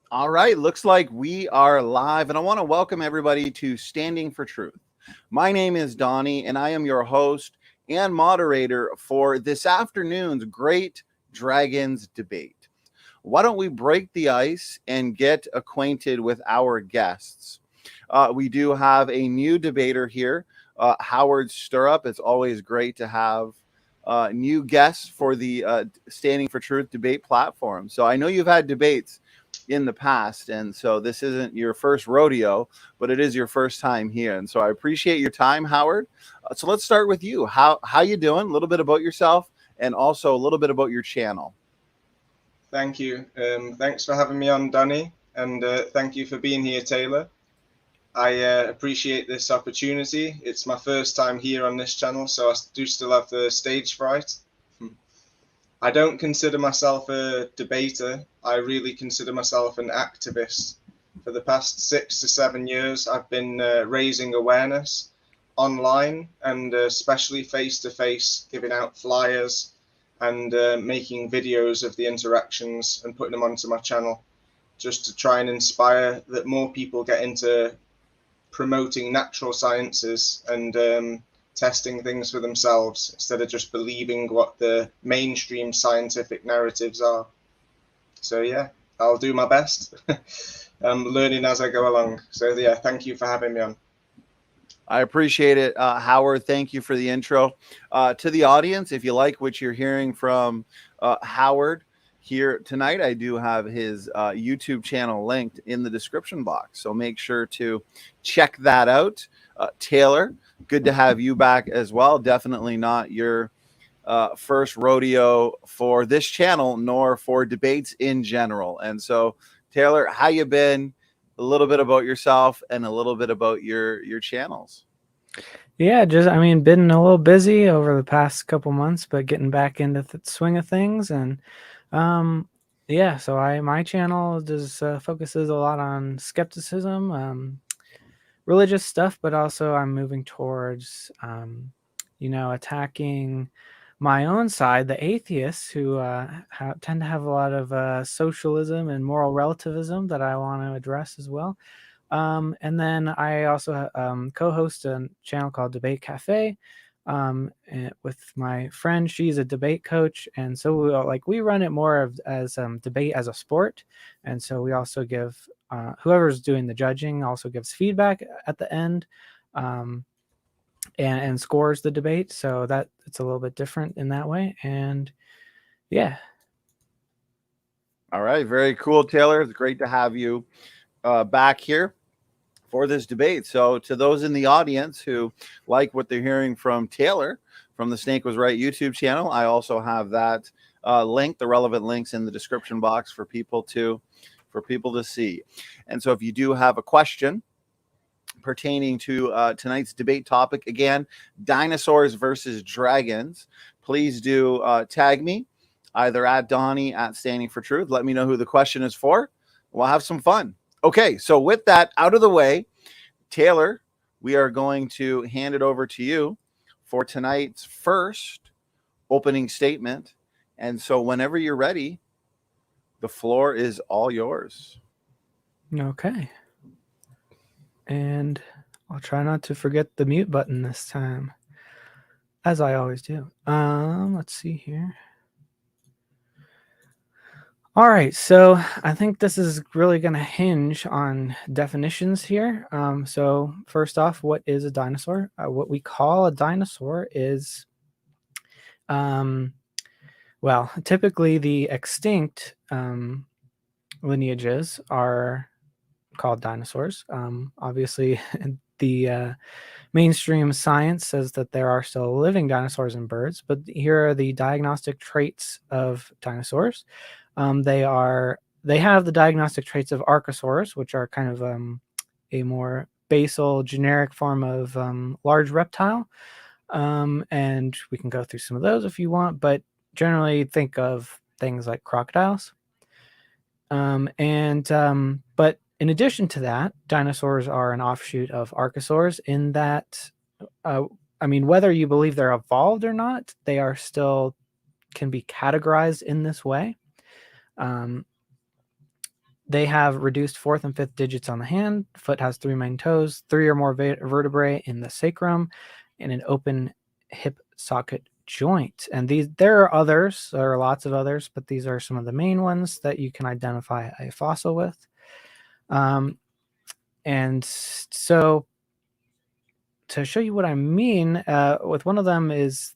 All right, looks like we are live, and I want to welcome everybody to Standing for Truth. My name is Donnie, and I am your host and moderator for this afternoon's Great Dragons Debate. Why don't we break the ice and get acquainted with our guests? We do have a new debater here, Howard Stirrup. It's always great to have new guests for the Standing for Truth debate platform. So I know you've had debates in the past, and so this isn't your first rodeo, but it is your first time here. And so I appreciate your time, Howard. So let's start with you. How you doing? A little bit about yourself, and also a little bit about your channel. Thank you. Thanks for having me on, Danny, and thank you for being here, Taylor. I appreciate this opportunity. It's my first time here on this channel, so I do still have the stage fright. I don't consider myself a debater. I really consider myself an activist. For the past 6 to 7 years, I've been raising awareness online and especially face-to-face, giving out flyers and making videos of the interactions and putting them onto my channel, just to try and inspire that more people get into promoting natural sciences and testing things for themselves instead of just believing what the mainstream scientific narratives are. So yeah, I'll do my best. I'm learning as I go along. So yeah, thank you for having me on. I appreciate it, Howard. Thank you for the intro. To the audience, if you like what you're hearing from Howard here tonight, I do have his YouTube channel linked in the description box. So make sure to check that out. Taylor, good to have you back as well. Definitely not your first rodeo for this channel, nor for debates in general. And so, Taylor, how you been? A little bit about yourself and a little bit about your channels. Yeah, been a little busy over the past couple months, but getting back into the swing of things. And so my channel does focuses a lot on skepticism, religious stuff, but also I'm moving towards attacking my own side, the atheists, who tend to have a lot of socialism and moral relativism that I want to address as well. And then I also co-host a channel called Debate Cafe with my friend. She's a debate coach, and so we run it more as debate as a sport. And so we also give whoever's doing the judging also gives feedback at the end. And scores the debate, so that it's a little bit different in that way. And yeah. All right, very cool, Taylor. It's great to have you back here for this debate. So to those in the audience who like what they're hearing from Taylor from the Snake Was Right YouTube channel, I also have that link, the relevant links in the description box for people to see. And so if you do have a question pertaining to tonight's debate topic, again, dinosaurs versus dragons, please do tag me either at Donnie at Standing for Truth. Let me know who the question is for. We'll have some fun. Okay, so with that out of the way, Taylor, we are going to hand it over to you for tonight's first opening statement. And so whenever you're ready, the floor is all yours. Okay. And I'll try not to forget the mute button this time, as I always do. Let's see here. All right, so I think this is really going to hinge on definitions here. So first off, what is a dinosaur? What we call a dinosaur is, typically the extinct lineages are called dinosaurs. Obviously, the mainstream science says that there are still living dinosaurs and birds, but here are the diagnostic traits of dinosaurs. They have the diagnostic traits of archosaurs, which are kind of a more basal generic form of large reptile. And we can go through some of those if you want, but generally think of things like crocodiles. But in addition to that, dinosaurs are an offshoot of archosaurs in that, whether you believe they're evolved or not, they are still can be categorized in this way. They have reduced fourth and fifth digits on the hand. Foot has 3 main toes, 3 or more vertebrae in the sacrum, and an open hip socket joint. And there are others, there are lots of others, but these are some of the main ones that you can identify a fossil with. And so to show you what I mean, with one of them is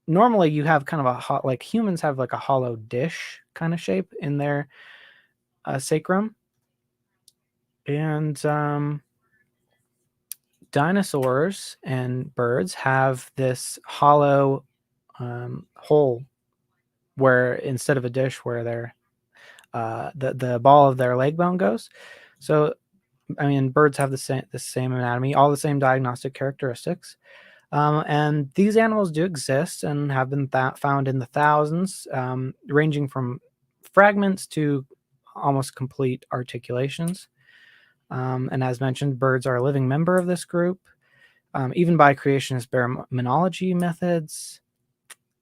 normally you have kind of like humans have like a hollow dish kind of shape in their sacrum. And dinosaurs and birds have this hollow hole where instead of a dish where the ball of their leg bone goes. So, I mean, birds have the same anatomy, all the same diagnostic characteristics. And these animals do exist and have been found in the thousands, ranging from fragments to almost complete articulations. And as mentioned, birds are a living member of this group, even by creationist baraminology methods.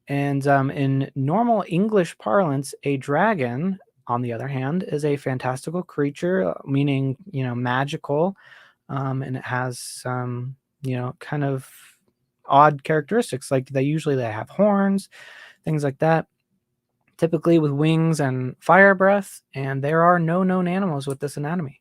And in normal English parlance, a dragon, on the other hand, is a fantastical creature, meaning, magical, and it has, kind of odd characteristics. Like they have horns, things like that, typically with wings and fire breath, and there are no known animals with this anatomy.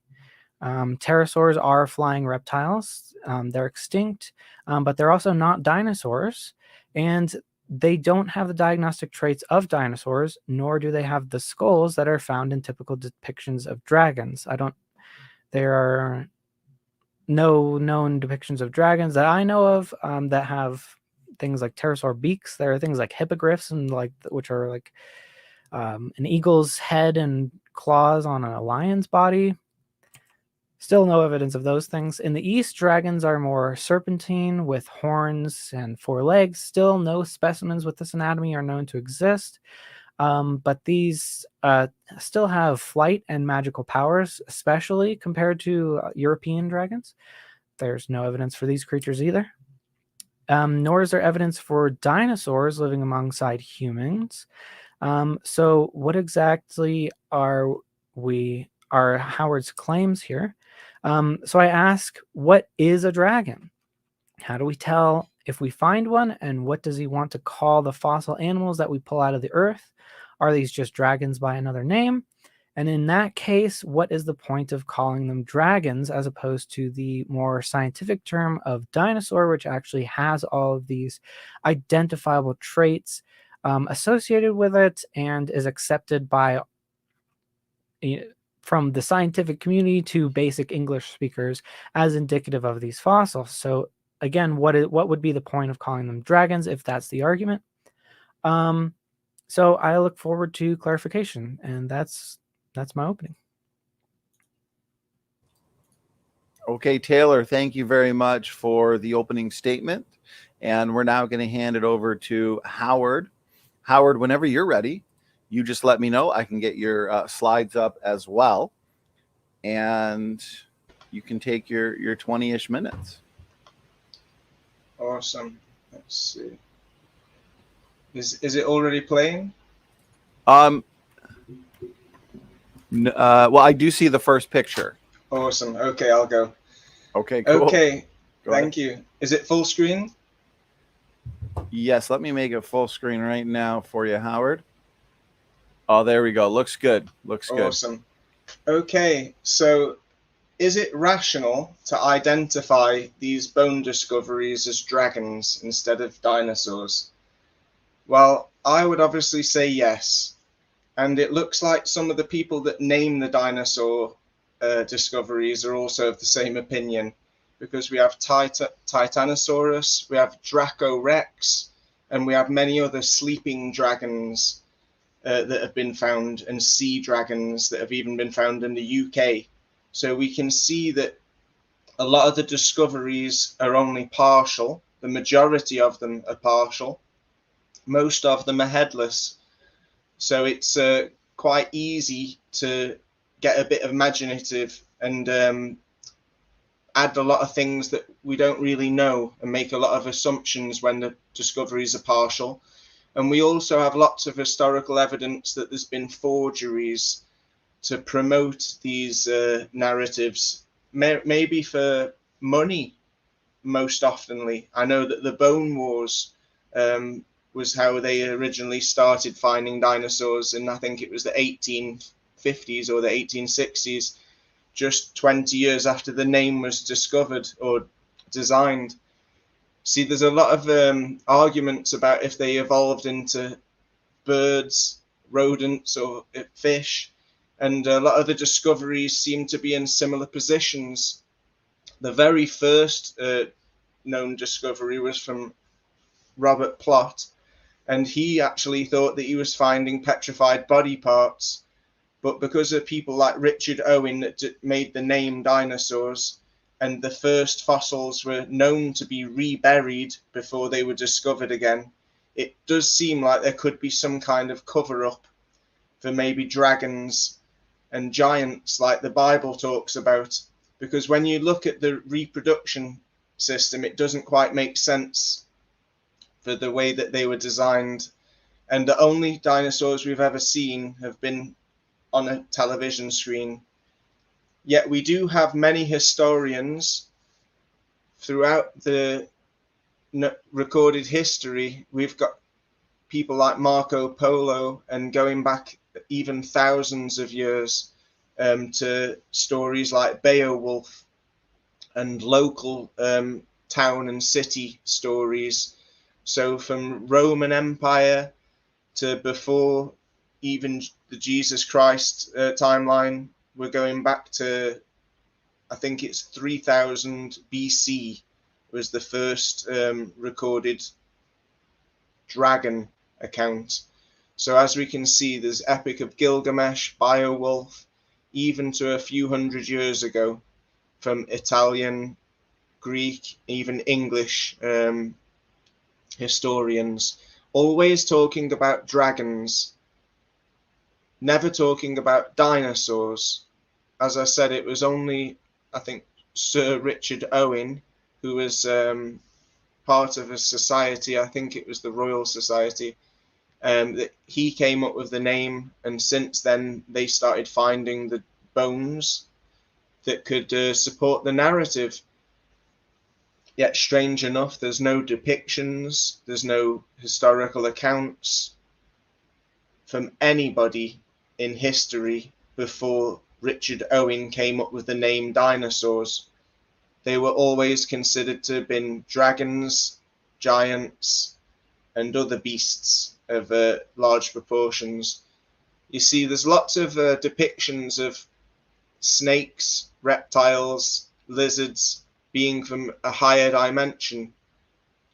Pterosaurs are flying reptiles. They're extinct, but they're also not dinosaurs, and they don't have the diagnostic traits of dinosaurs, nor do they have the skulls that are found in typical depictions of dragons. There are no known depictions of dragons that I know of that have things like pterosaur beaks. There are things like hippogriffs, and which are like an eagle's head and claws on a lion's body. Still no evidence of those things. In the East, dragons are more serpentine with horns and 4 legs. Still no specimens with this anatomy are known to exist. But these still have flight and magical powers, especially compared to European dragons. There's no evidence for these creatures either. Nor is there evidence for dinosaurs living alongside humans. So what exactly are Howard's claims here? So I ask, what is a dragon? How do we tell if we find one? And what does he want to call the fossil animals that we pull out of the earth? Are these just dragons by another name? And in that case, what is the point of calling them dragons as opposed to the more scientific term of dinosaur, which actually has all of these identifiable traits associated with it and is accepted by from the scientific community to basic English speakers as indicative of these fossils. So again, what would be the point of calling them dragons if that's the argument? So I look forward to clarification, and that's my opening. Okay, Taylor, thank you very much for the opening statement. And we're now going to hand it over to Howard. Howard, whenever you're ready, you just let me know. I can get your slides up as well. And you can take your 20-ish minutes. Awesome. Let's see. Is it already playing? Well, I do see the first picture. Awesome. Okay, I'll go. Okay, cool. Okay, Go thank you. Is it full screen? Yes, let me make it full screen right now for you, Howard. Oh, there we go. Looks good. Looks good. Awesome. Okay, so is it rational to identify these bone discoveries as dragons instead of dinosaurs? Well, I would obviously say yes. And it looks like some of the people that name the dinosaur discoveries are also of the same opinion, because we have Titanosaurus, we have Dracorex, and we have many other sleeping dragons that have been found, and sea dragons that have even been found in the UK. So we can see that a lot of the discoveries are only partial. The majority of them are partial. Most of them are headless. So it's quite easy to get a bit imaginative and add a lot of things that we don't really know and make a lot of assumptions when the discoveries are partial. And we also have lots of historical evidence that there's been forgeries to promote these narratives, maybe for money most oftenly. I know that the Bone Wars was how they originally started finding dinosaurs, and I think it was the 1850s or the 1860s, just 20 years after the name was discovered or designed. See, there's a lot of arguments about if they evolved into birds, rodents, or fish, and a lot of the discoveries seem to be in similar positions. The very first known discovery was from Robert Plot, and he actually thought that he was finding petrified body parts, but because of people like Richard Owen that made the name Dinosaurs, and the first fossils were known to be reburied before they were discovered again, it does seem like there could be some kind of cover-up for maybe dragons and giants like the Bible talks about, because when you look at the reproduction system, it doesn't quite make sense for the way that they were designed. And the only dinosaurs we've ever seen have been on a television screen. Yet we do have many historians throughout the recorded history. We've got people like Marco Polo, and going back even thousands of years to stories like Beowulf and local town and city stories. So from Roman Empire to before even the Jesus Christ timeline, we're going back to, I think it's 3000 BC was the first recorded dragon account. So as we can see, there's Epic of Gilgamesh, Beowulf, even to a few hundred years ago, from Italian, Greek, even English historians, always talking about dragons, never talking about dinosaurs. As I said, it was only, I think, Sir Richard Owen, who was part of a society, I think it was the Royal Society, that he came up with the name, and since then they started finding the bones that could support the narrative. Yet strange enough, there's no depictions, there's no historical accounts from anybody in history before Richard Owen came up with the name Dinosaurs. They were always considered to have been dragons, giants, and other beasts of large proportions. You see, there's lots of depictions of snakes, reptiles, lizards being from a higher dimension,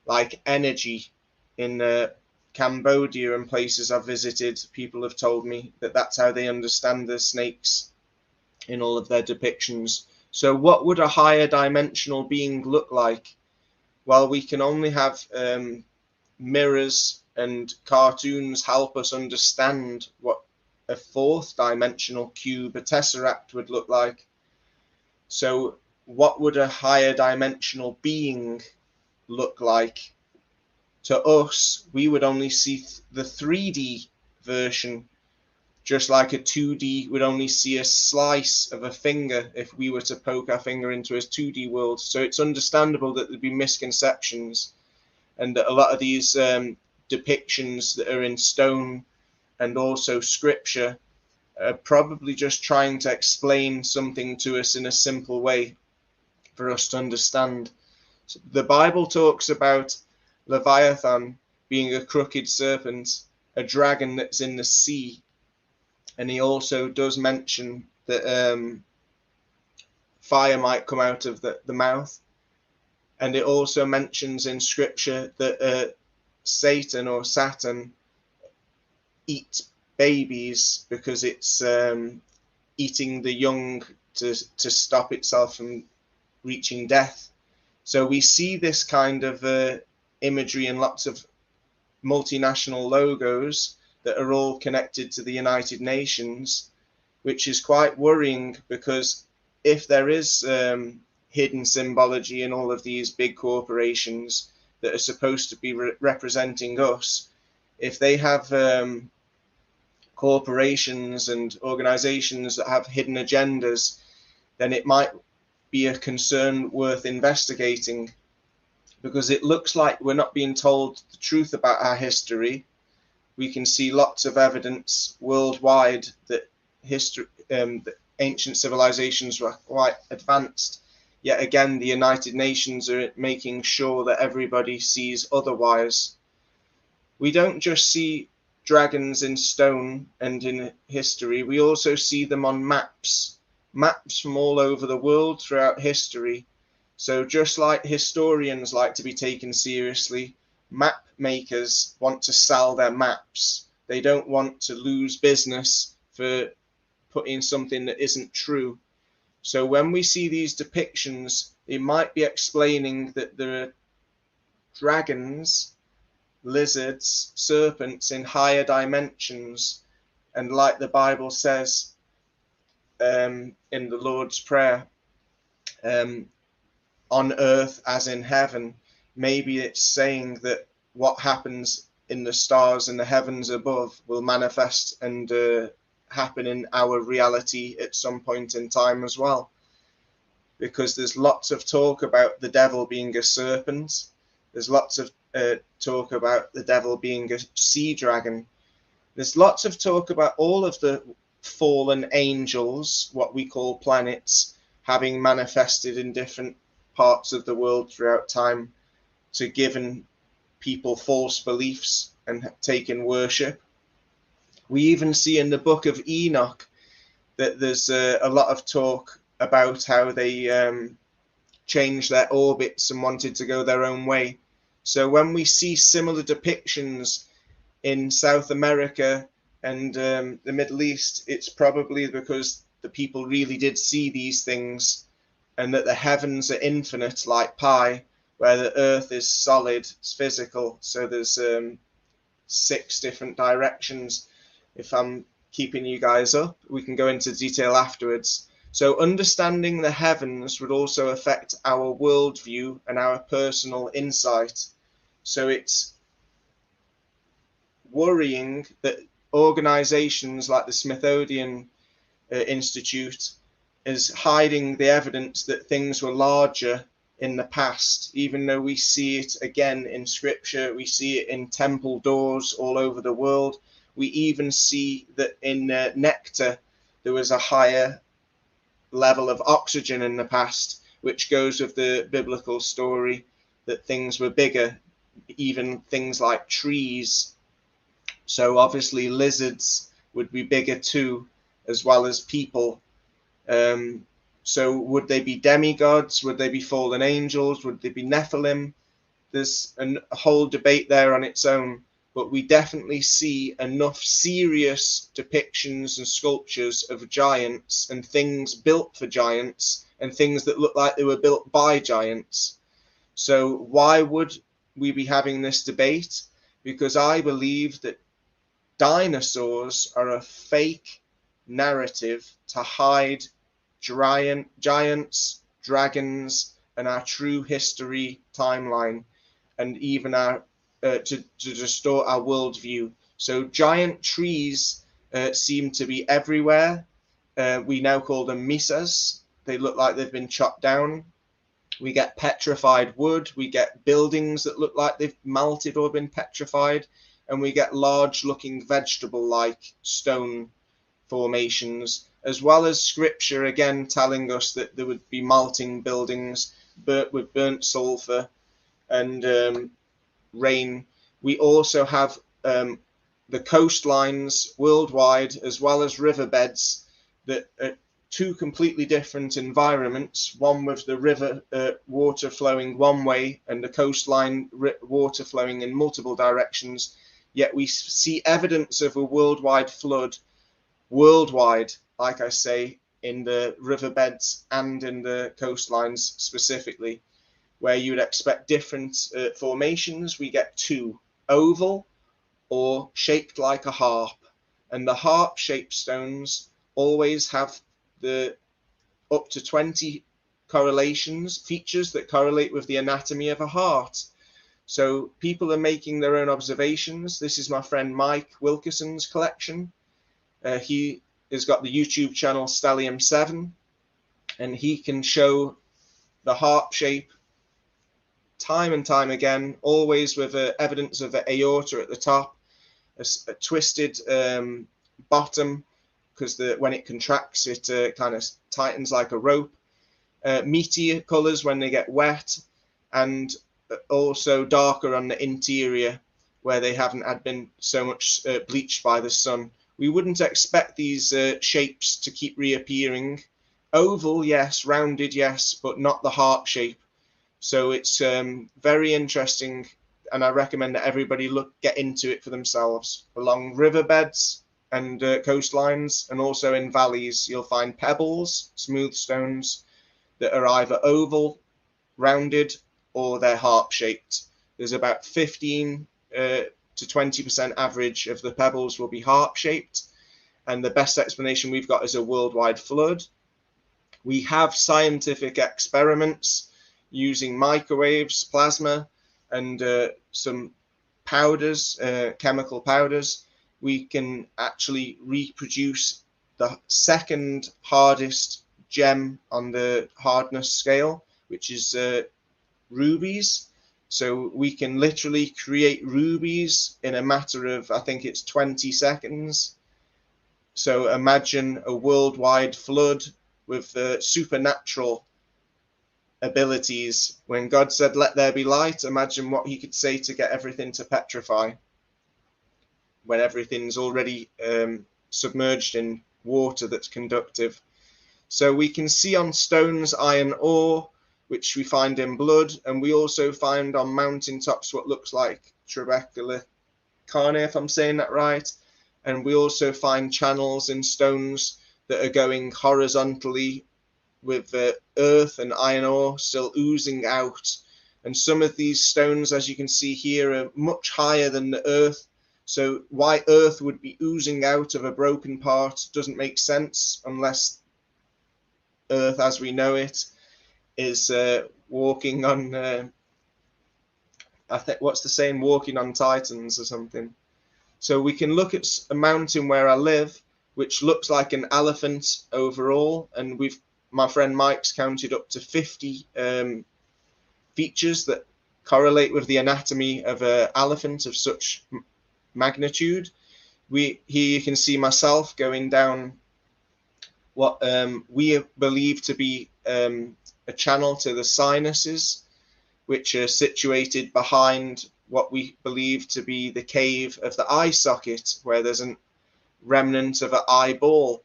like energy. In Cambodia and places I've visited, people have told me that that's how they understand the snakes in all of their depictions. So what would a higher dimensional being look like? Well, we can only have mirrors and cartoons help us understand what a fourth dimensional cube, a tesseract, would look like. So what would a higher dimensional being look like? To us, we would only see the 3D version, just like a 2D would only see a slice of a finger if we were to poke our finger into a 2D world. So it's understandable that there'd be misconceptions, and that a lot of these depictions that are in stone and also scripture are probably just trying to explain something to us in a simple way for us to understand. So the Bible talks about Leviathan being a crooked serpent, a dragon that's in the sea. And he also does mention that fire might come out of the mouth. And it also mentions in scripture that Satan or Saturn eats babies because it's eating the young to stop itself from reaching death. So we see this kind of imagery in lots of multinational logos that are all connected to the United Nations, which is quite worrying, because if there is hidden symbology in all of these big corporations that are supposed to be representing us, if they have corporations and organizations that have hidden agendas, then it might be a concern worth investigating, because it looks like we're not being told the truth about our history. We can see lots of evidence worldwide that that ancient civilizations were quite advanced. Yet again, the United Nations are making sure that everybody sees otherwise. We don't just see dragons in stone and in history, we also see them on maps from all over the world throughout history. So just like historians like to be taken seriously, map makers want to sell their maps. They don't want to lose business for putting something that isn't true. So when we see these depictions, they might be explaining that there are dragons, lizards, serpents in higher dimensions. And like the Bible says in the Lord's Prayer, on earth as in heaven, maybe it's saying that what happens in the stars and the heavens above will manifest and happen in our reality at some point in time as well. Because there's lots of talk about the devil being a serpent. There's lots of talk about the devil being a sea dragon. There's lots of talk about all of the fallen angels, what we call planets, having manifested in different parts of the world throughout time to given people false beliefs and taken worship. We even see in the book of Enoch that there's a lot of talk about how they changed their orbits and wanted to go their own way. So when we see similar depictions in South America and the Middle East, it's probably because the people really did see these things, and that the heavens are infinite like pi, where the earth is solid, it's physical. So there's 6 different directions. If I'm keeping you guys up, we can go into detail afterwards. So understanding the heavens would also affect our worldview and our personal insight. So it's worrying that organizations like the Smithsonian Institute is hiding the evidence that things were larger in the past, even though we see it again in scripture. We see it in temple doors all over the world. We even see that in nectar there was a higher level of oxygen in the past, which goes with the biblical story that things were bigger, even things like trees. So obviously lizards would be bigger too, as well as people. So would they be demigods? Would they be fallen angels? Would they be Nephilim? There's a whole debate there on its own, but we definitely see enough serious depictions and sculptures of giants and things built for giants and things that look like they were built by giants. So why would we be having this debate? Because I believe that dinosaurs are a fake narrative to hide giants, dragons, and our true history timeline, and even our to distort our worldview. So giant trees seem to be everywhere. We now call them mesas. They look like they've been chopped down. We get petrified wood. We get buildings that look like they've melted or been petrified. And we get large looking vegetable-like stone formations, as well as scripture again telling us that there would be melting buildings with burnt sulfur and rain. We also have the coastlines worldwide, as well as riverbeds, that are 2 completely different environments, one with the river water flowing one way and the coastline water flowing in multiple directions. Yet we see evidence of a worldwide flood, worldwide, like I say, in the riverbeds and in the coastlines specifically, where you would expect different formations. We get 2, oval or shaped like a harp. And the harp-shaped stones always have the up to 20 features that correlate with the anatomy of a heart. So people are making their own observations. This is my friend Mike Wilkerson's collection. He has got the YouTube channel Stellium7, and he can show the harp shape time and time again, always with evidence of the aorta at the top, a twisted bottom, because when it contracts, it kind of tightens like a rope. Meteor colors when they get wet, and also darker on the interior where they haven't had been so much bleached by the sun. We wouldn't expect these shapes to keep reappearing. Oval, yes. Rounded, yes, but not the heart shape. So it's very interesting, and I recommend that everybody get into it for themselves. Along riverbeds and coastlines, and also in valleys, you'll find pebbles, smooth stones, that are either oval, rounded, or they're heart-shaped. There's about 15 to 20% average of the pebbles will be heart-shaped, and the best explanation we've got is a worldwide flood. We have scientific experiments using microwaves, plasma, and some powders, chemical powders. We can actually reproduce the second hardest gem on the hardness scale, which is rubies. So we can literally create rubies in a matter of, I think it's 20 seconds. So imagine a worldwide flood with supernatural abilities. When God said, "Let there be light," imagine what he could say to get everything to petrify when everything's already submerged in water that's conductive. So we can see on stones iron ore, which we find in blood, and we also find on mountaintops what looks like trabecula carne, if I'm saying that right. And we also find channels in stones that are going horizontally with earth and iron ore still oozing out. And some of these stones, as you can see here, are much higher than the earth. So why earth would be oozing out of a broken part doesn't make sense, unless earth as we know it is walking on, I think, what's the saying, walking on titans or something. So we can look at a mountain where I live, which looks like an elephant overall, and my friend Mike's counted up to 50 features that correlate with the anatomy of an elephant of such magnitude. Here you can see myself going down what we believe to be a channel to the sinuses, which are situated behind what we believe to be the cave of the eye socket, where there's a remnant of an eyeball.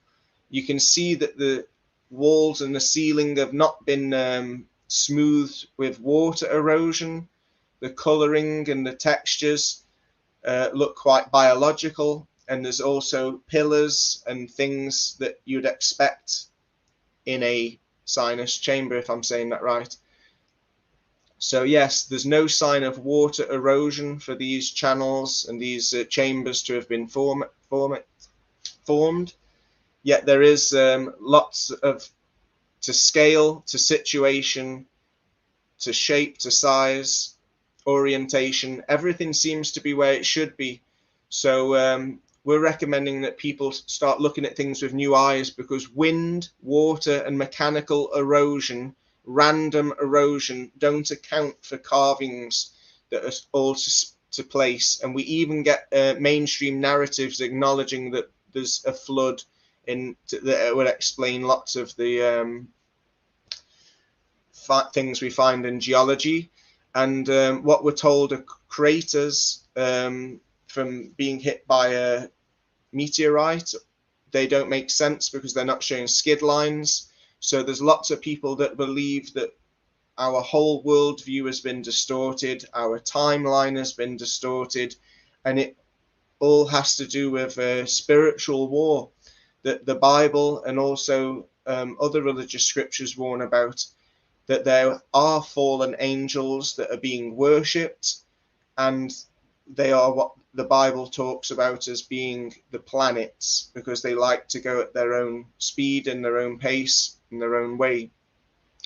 You can see that the walls and the ceiling have not been smoothed with water erosion. The colouring and the textures look quite biological, and there's also pillars and things that you'd expect in a sinus chamber, if I'm saying that right. So yes, there's no sign of water erosion for these channels and these chambers to have been formed. Yet there is lots of, to scale, to situation, to shape, to size, orientation, everything seems to be where it should be. So we're recommending that people start looking at things with new eyes, because wind, water, and mechanical erosion, random erosion, don't account for carvings that are all to place. And we even get mainstream narratives acknowledging that there's a flood that would explain lots of the things we find in geology. And what we're told are craters from being hit by a meteorite. They don't make sense because they're not showing skid lines. So there's lots of people that believe that our whole worldview has been distorted, our timeline has been distorted, and it all has to do with a spiritual war that the Bible and also other religious scriptures warn about, that there are fallen angels that are being worshipped, and they are what the Bible talks about as being the planets, because they like to go at their own speed and their own pace in their own way.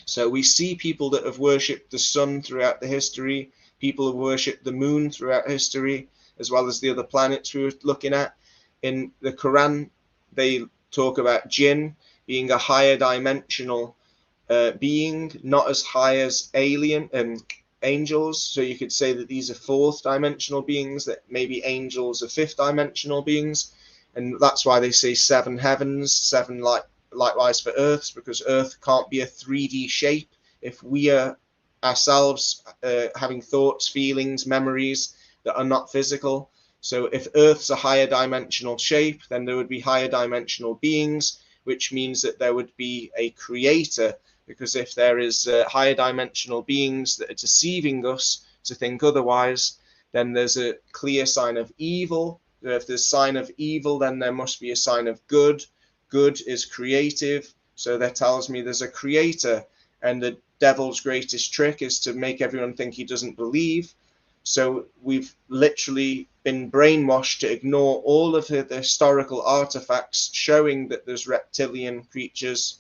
So we see people that have worshipped the sun throughout the history, people have worshipped the moon throughout history, as well as the other planets we were looking at. In the Quran, they talk about jinn being a higher dimensional being, not as high as angels. So you could say that these are fourth dimensional beings, that maybe angels are fifth dimensional beings. And that's why they say seven heavens, seven likewise for earths, because earth can't be a 3D shape if we are ourselves having thoughts, feelings, memories that are not physical. So if earth's a higher dimensional shape, then there would be higher dimensional beings, which means that there would be a creator, because if there is higher dimensional beings that are deceiving us to think otherwise, then there's a clear sign of evil. If there's sign of evil, then there must be a sign of good. Good is creative, so that tells me there's a creator, and the devil's greatest trick is to make everyone think he doesn't believe. So we've literally been brainwashed to ignore all of the historical artifacts showing that there's reptilian creatures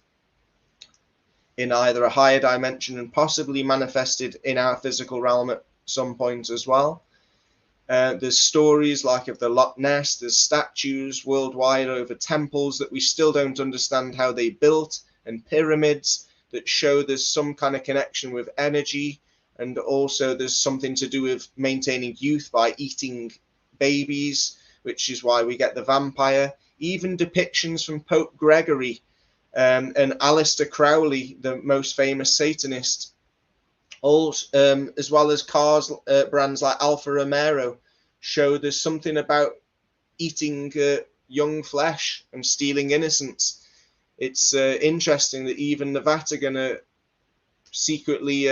in either a higher dimension and possibly manifested in our physical realm at some point as well. There's stories like of the Loch Ness, there's statues worldwide over temples that we still don't understand how they built, and pyramids that show there's some kind of connection with energy, and also there's something to do with maintaining youth by eating babies, which is why we get the vampire. Even depictions from Pope Gregory and Aleister Crowley, the most famous Satanist, as well as cars brands like Alfa Romero, show there's something about eating young flesh and stealing innocence. It's interesting that even the Vatican are secretly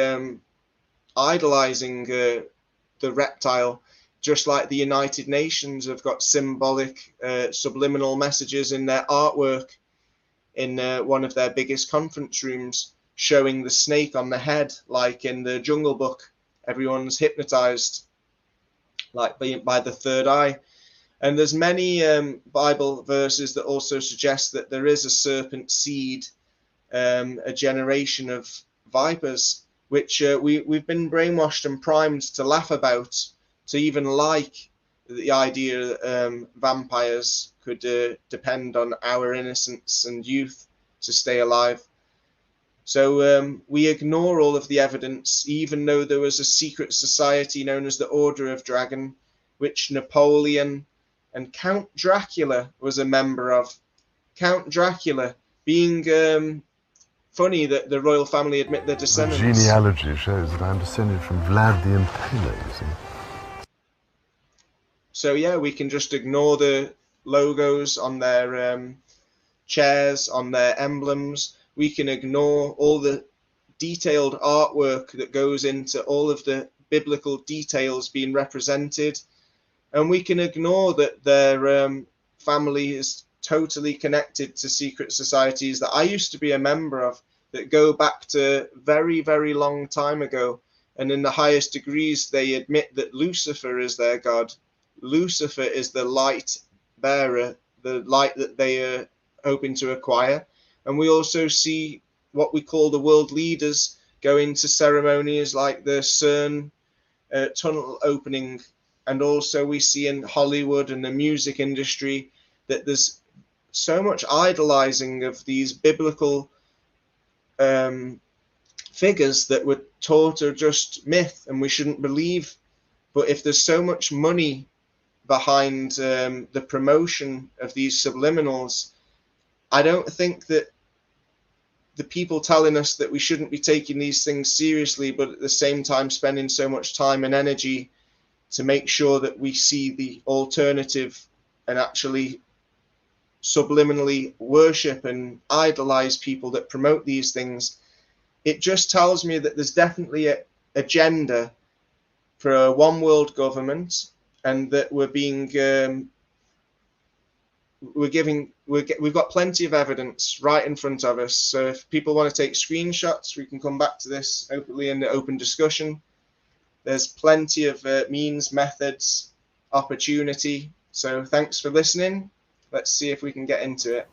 idolizing the reptile, just like the United Nations have got symbolic subliminal messages in their artwork in one of their biggest conference rooms, showing the snake on the head, like in the Jungle Book. Everyone's hypnotized like by the third eye. And there's many Bible verses that also suggest that there is a serpent seed, a generation of vipers, which we've been brainwashed and primed to laugh about, to even like the idea vampires could depend on our innocence and youth to stay alive. So we ignore all of the evidence, even though there was a secret society known as the Order of Dragon, which Napoleon and Count Dracula was a member of. Count Dracula being funny that the royal family admit their descendants. The genealogy shows that I'm descended from Vlad the Impaler, you see. So yeah, we can just ignore the logos on their chairs, on their emblems. We can ignore all the detailed artwork that goes into all of the biblical details being represented. And we can ignore that their family is totally connected to secret societies that I used to be a member of, that go back to very, very long time ago. And in the highest degrees, they admit that Lucifer is their god. Lucifer is the light bearer, the light that they are hoping to acquire. And we also see what we call the world leaders go into ceremonies like the CERN tunnel opening. And also we see in Hollywood and the music industry that there's so much idolizing of these biblical figures that were taught are just myth and we shouldn't believe. But if there's so much money behind the promotion of these subliminals, I don't think that the people telling us that we shouldn't be taking these things seriously, but at the same time spending so much time and energy to make sure that we see the alternative and actually subliminally worship and idolize people that promote these things, it just tells me that there's definitely an agenda for a one world government, and that we're being we've got plenty of evidence right in front of us. So if people want to take screenshots, we can come back to this openly in the open discussion. There's plenty of means, methods, opportunity. So thanks for listening. Let's see if we can get into it.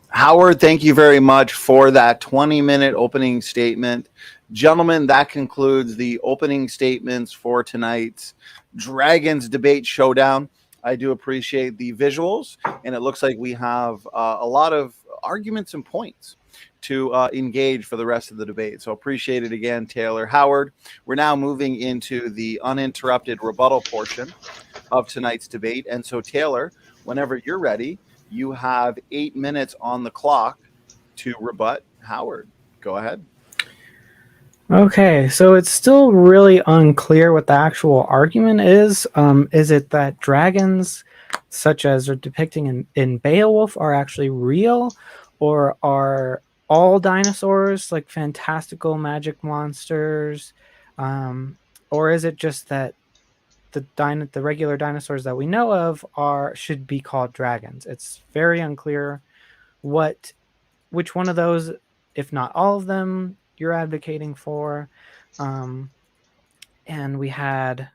Howard, thank you very much for that 20-minute opening statement. Gentlemen, that concludes the opening statements for tonight's Dragons Debate Showdown. I do appreciate the visuals, and it looks like we have a lot of arguments and points to engage for the rest of the debate. So appreciate it again, Taylor. Howard, we're now moving into the uninterrupted rebuttal portion of tonight's debate. And so, Taylor, whenever you're ready, you have 8 minutes on the clock to rebut Howard. Go ahead. Okay, so it's still really unclear what the actual argument is. Is it that dragons, such as are depicting in Beowulf, are actually real, or are all dinosaurs like fantastical magic monsters, or is it just that the regular dinosaurs that we know of should be called dragons? It's very unclear which one of those, if not all of them, you're advocating for. And we had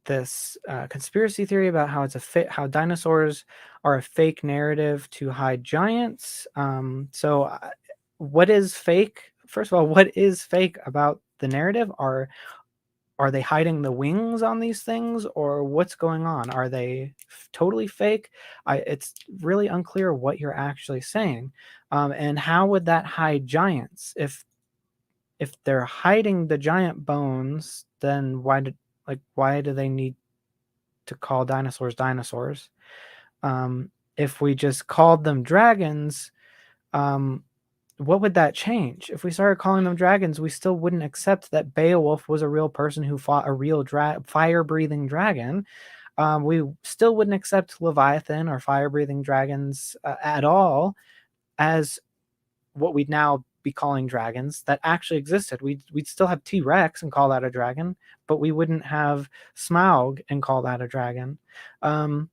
this conspiracy theory about how how dinosaurs are a fake narrative to hide giants. So what is fake? First of all, what is fake about the narrative? Are they hiding the wings on these things, or what's going on? Are they totally fake? It's really unclear what you're actually saying. And how would that hide giants? If they're hiding the giant bones, then why do they need to call dinosaurs dinosaurs? If we just called them dragons, what would that change? If we started calling them dragons, we still wouldn't accept that Beowulf was a real person who fought a real fire-breathing dragon. We still wouldn't accept Leviathan or fire-breathing dragons at all as what we'd now be calling dragons that actually existed. We'd still have T-Rex and call that a dragon, but we wouldn't have Smaug and call that a dragon. Well,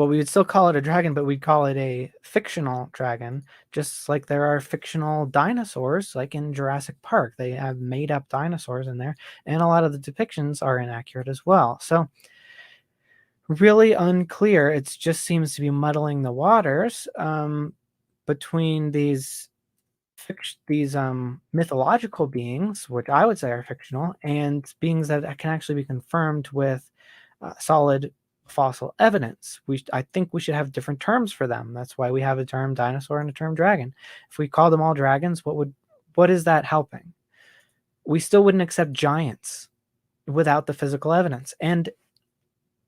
we would still call it a dragon, but we'd call it a fictional dragon, just like there are fictional dinosaurs, like in Jurassic Park. They have made-up dinosaurs in there, and a lot of the depictions are inaccurate as well. So really unclear. It just seems to be muddling the waters between these mythological beings, which I would say are fictional, and beings that can actually be confirmed with solid fossil evidence. I think we should have different terms for them. That's why we have a term dinosaur and a term dragon. If we call them all dragons, what is that helping? We still wouldn't accept giants without the physical evidence. And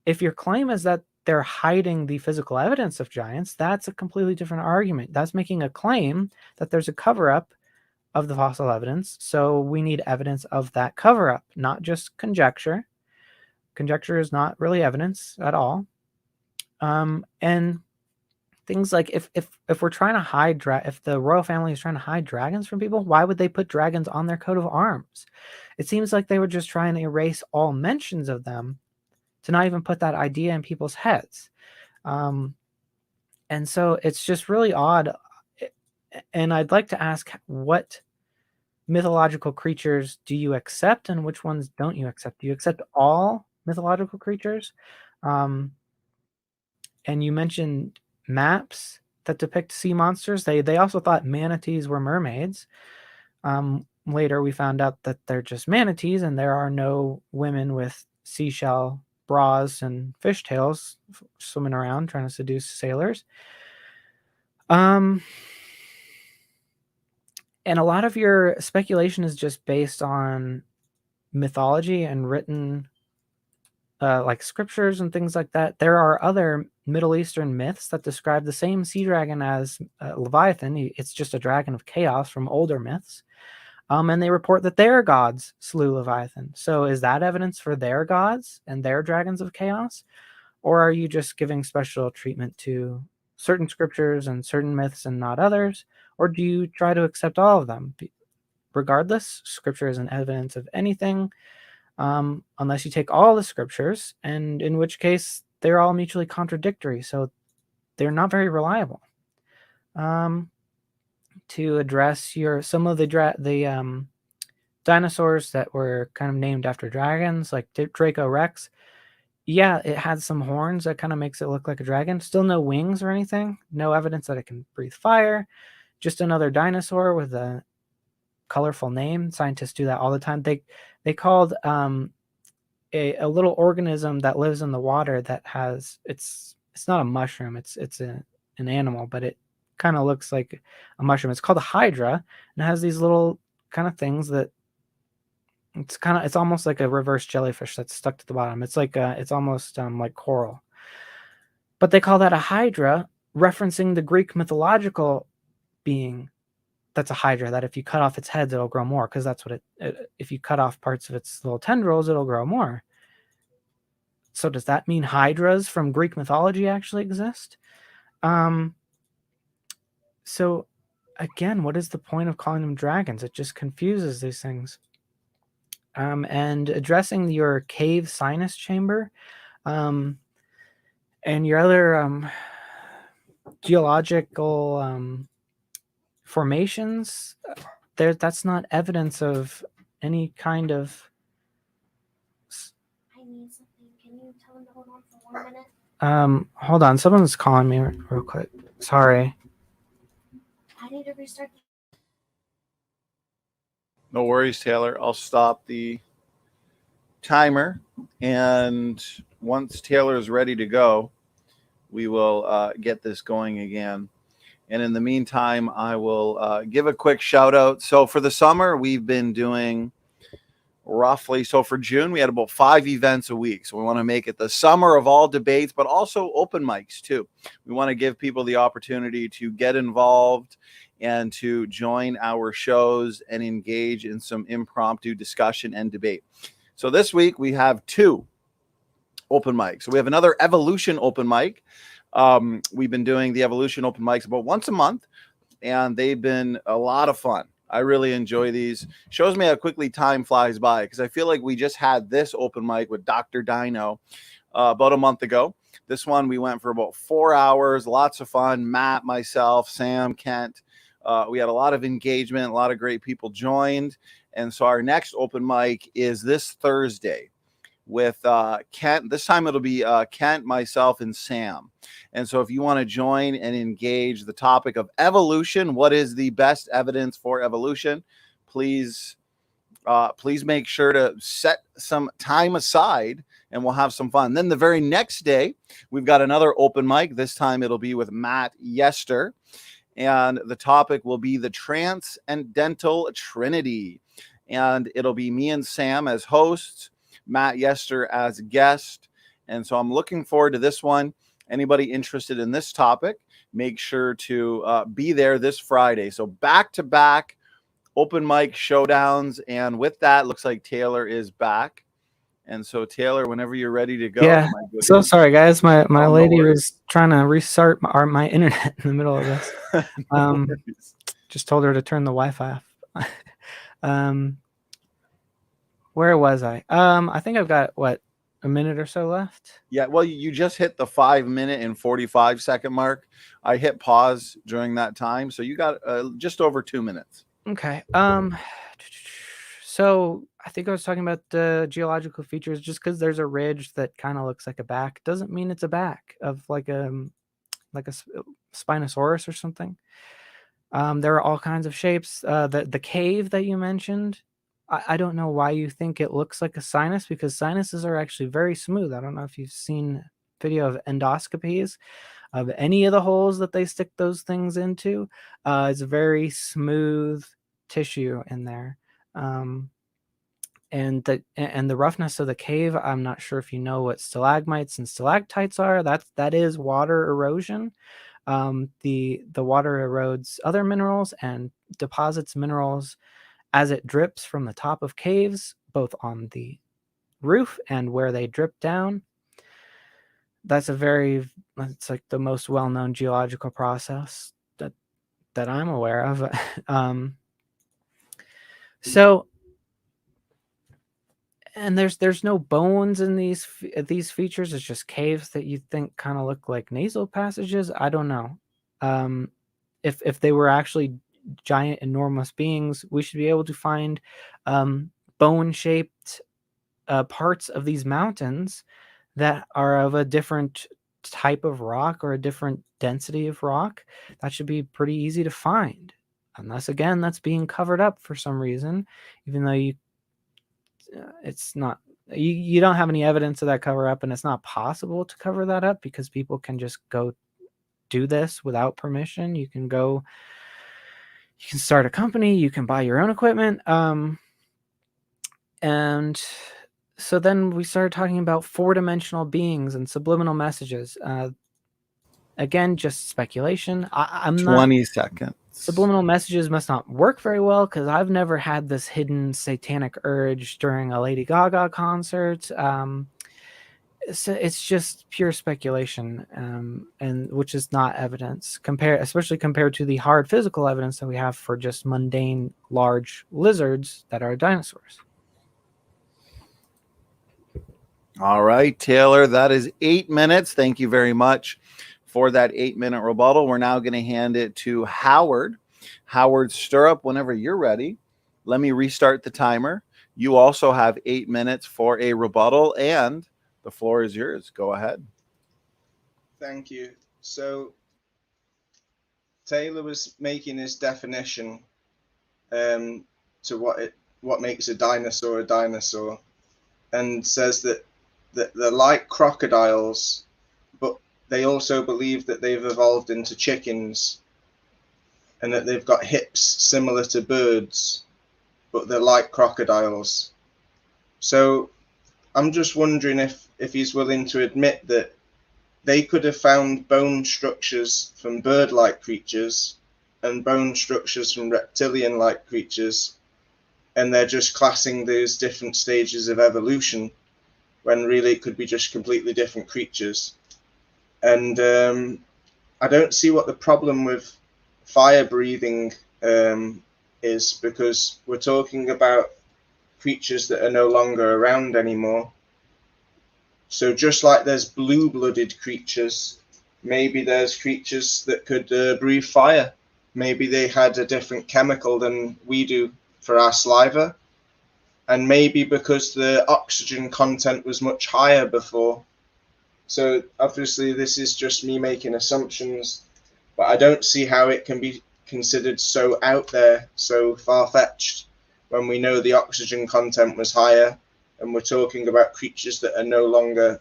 if your claim is that they're hiding the physical evidence of giants, that's a completely different argument. That's making a claim that there's a cover-up of the fossil evidence. So we need evidence of that cover-up, not just conjecture. Conjecture is not really evidence at all. And things like if we're trying to hide if the royal family is trying to hide dragons from people, why would they put dragons on their coat of arms? It seems like they were just trying to erase all mentions of them, to not even put that idea in people's heads. And so it's just really odd. And I'd like to ask, what mythological creatures do you accept and which ones don't you accept? Do you accept all mythological creatures? And you mentioned maps that depict sea monsters. They also thought manatees were mermaids. Later we found out that they're just manatees, and there are no women with seashell bras and fishtails swimming around trying to seduce sailors. And a lot of your speculation is just based on mythology and written like scriptures and things like that. There are other Middle Eastern myths that describe the same sea dragon as Leviathan. It's just a dragon of chaos from older myths. And they report that their gods slew Leviathan. So is that evidence for their gods and their dragons of chaos? Or are you just giving special treatment to certain scriptures and certain myths and not others? Or do you try to accept all of them? Regardless, scripture isn't evidence of anything unless you take all the scriptures, and in which case they're all mutually contradictory. So they're not very reliable. To address some of the dinosaurs that were kind of named after dragons, like Draco Rex. Yeah, it had some horns that kind of makes it look like a dragon. Still no wings or anything. No evidence that it can breathe fire. Just another dinosaur with a colorful name. Scientists do that all the time. They called a little organism that lives in the water that has it's not a mushroom, it's an animal, but it kind of looks like a mushroom. It's called a hydra, and it has these little kind of things that it's almost like a reverse jellyfish that's stuck to the bottom. It's like it's almost like coral. But they call that a hydra, referencing the Greek mythological being that's a hydra, that if you cut off its heads, it'll grow more, because that's what if you cut off parts of its little tendrils, it'll grow more. So does that mean hydras from Greek mythology actually exist? So again, what is the point of calling them dragons? It just confuses these things. And addressing your cave sinus chamber, and your other geological formations, that's not evidence of any kind of. I need something. Can you tell him to hold on for 1 minute? Hold on, someone's calling me real quick. Sorry. I need to restart. No worries, Taylor. I'll stop the timer, and once Taylor is ready to go, we will get this going again. And in the meantime, I will give a quick shout out. So for the summer, we've been doing roughly, so for June, we had about 5 events a week. So we want to make it the summer of all debates, but also open mics too. We want to give people the opportunity to get involved and to join our shows and engage in some impromptu discussion and debate. So this week we have 2 open mics. So we have another evolution open mic. We've been doing the evolution open mics about once a month, and they've been a lot of fun. I really enjoy these. Shows me how quickly time flies by, because I feel like we just had this open mic with Dr. Dino about a month ago. This one we went for about 4 hours, lots of fun. Matt, myself, Sam, Kent. We had a lot of engagement, a lot of great people joined. And so our next open mic is this Thursday with Kent. This time it'll be Kent, myself, and Sam. And so if you want to join and engage the topic of evolution, what is the best evidence for evolution, please make sure to set some time aside, and we'll have some fun. Then the very next day, we've got another open mic. This time it'll be with Matt Yester, and the topic will be the Transcendental Trinity. And it'll be me and Sam as hosts, Matt Yester as guest. And so I'm looking forward to this one. Anybody interested in this topic, make sure to be there this Friday. So back-to-back open mic showdowns. And with that, looks like Taylor is back. And so Taylor, whenever you're ready to go. Yeah. So sorry, guys. My lady was trying to restart my internet in the middle of this. Just told her to turn the Wi-Fi off. Where was I? I think I've got a minute or so left. Yeah, well, you just hit the 5 minute and 45 second mark. I hit pause during that time, so you got just over 2 minutes. Okay. So I think I was talking about the geological features. Just because there's a ridge that kind of looks like a back doesn't mean it's a back of like a Spinosaurus or something. There are all kinds of shapes. The cave that you mentioned, I don't know why you think it looks like a sinus, because sinuses are actually very smooth. I don't know if you've seen video of endoscopies of any of the holes that they stick those things into. It's a very smooth tissue in there. And the roughness of the cave, I'm not sure if you know what stalagmites and stalactites are. That is water erosion. The water erodes other minerals and deposits minerals as it drips from the top of caves, both on the roof and where they drip down. It's like the most well-known geological process that I'm aware of. And there's no bones in these features. It's just caves that you think kind of look like nasal passages. I don't know. If they were actually giant, enormous beings, we should be able to find bone-shaped parts of these mountains that are of a different type of rock or a different density of rock. That should be pretty easy to find, unless again that's being covered up for some reason, even though it's not you don't have any evidence of that cover up, and it's not possible to cover that up because people can just go do this without permission. You can start a company, you can buy your own equipment. And so then we started talking about 4-dimensional beings and subliminal messages. Again, just speculation. I'm 20 seconds. Subliminal messages must not work very well because I've never had this hidden satanic urge during a Lady Gaga concert. So it's just pure speculation, and which is not evidence, especially compared to the hard physical evidence that we have for just mundane large lizards that are dinosaurs. All right, Taylor, that is 8 minutes. Thank you very much for that 8-minute rebuttal. We're now going to hand it to Howard. Howard, stir up whenever you're ready. Let me restart the timer. You also have 8 minutes for a rebuttal, and the floor is yours. Go ahead. Thank you. So Taylor was making his definition to what makes a dinosaur, and says that they're like crocodiles, but they also believe that they've evolved into chickens and that they've got hips similar to birds, but they're like crocodiles. So I'm just wondering if he's willing to admit that they could have found bone structures from bird-like creatures and bone structures from reptilian-like creatures, and they're just classing those different stages of evolution when really it could be just completely different creatures. And I don't see what the problem with fire breathing is, because we're talking about creatures that are no longer around anymore. So just like there's blue-blooded creatures, maybe there's creatures that could breathe fire. Maybe they had a different chemical than we do for our saliva. And maybe because the oxygen content was much higher before. So obviously this is just me making assumptions, but I don't see how it can be considered so out there, so far-fetched, when we know the oxygen content was higher, and we're talking about creatures that are no longer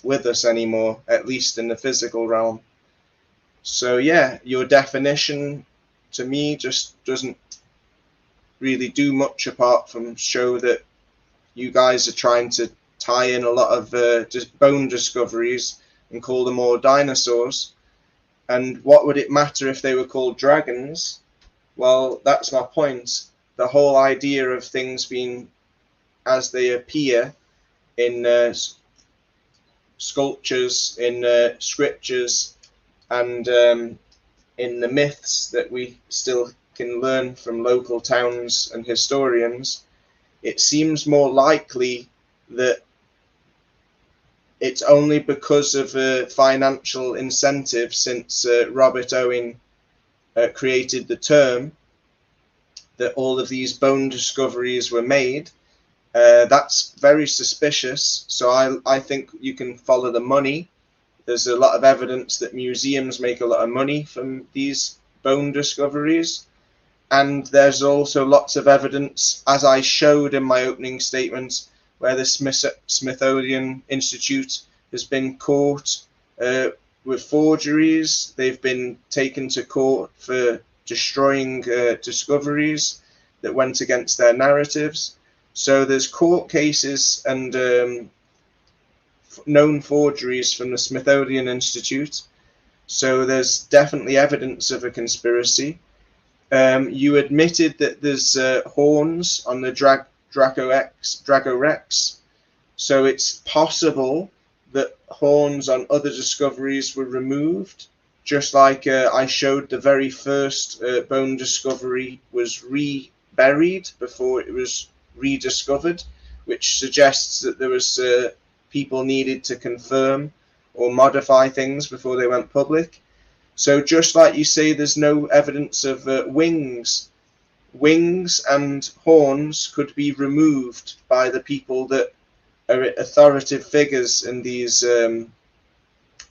with us anymore, at least in the physical realm. So yeah, your definition to me just doesn't really do much apart from show that you guys are trying to tie in a lot of bone discoveries and call them all dinosaurs. And what would it matter if they were called dragons? Well, that's my point. The whole idea of things being as they appear in sculptures, in scriptures, and in the myths that we still can learn from local towns and historians, it seems more likely that it's only because of a financial incentive, since Robert Owen created the term, that all of these bone discoveries were made. That's very suspicious. So I think you can follow the money. There's a lot of evidence that museums make a lot of money from these bone discoveries. And there's also lots of evidence, as I showed in my opening statement, where the Smithsonian Institute has been caught with forgeries. They've been taken to court for destroying discoveries that went against their narratives. So there's court cases and known forgeries from the Smithsonian Institute. So there's definitely evidence of a conspiracy. You admitted that there's horns on the Dragorex, so it's possible that horns on other discoveries were removed, just like I showed the very first bone discovery was reburied before it was rediscovered, which suggests that there was people needed to confirm or modify things before they went public. So just like you say there's no evidence of wings and horns could be removed by the people that are authoritative figures in these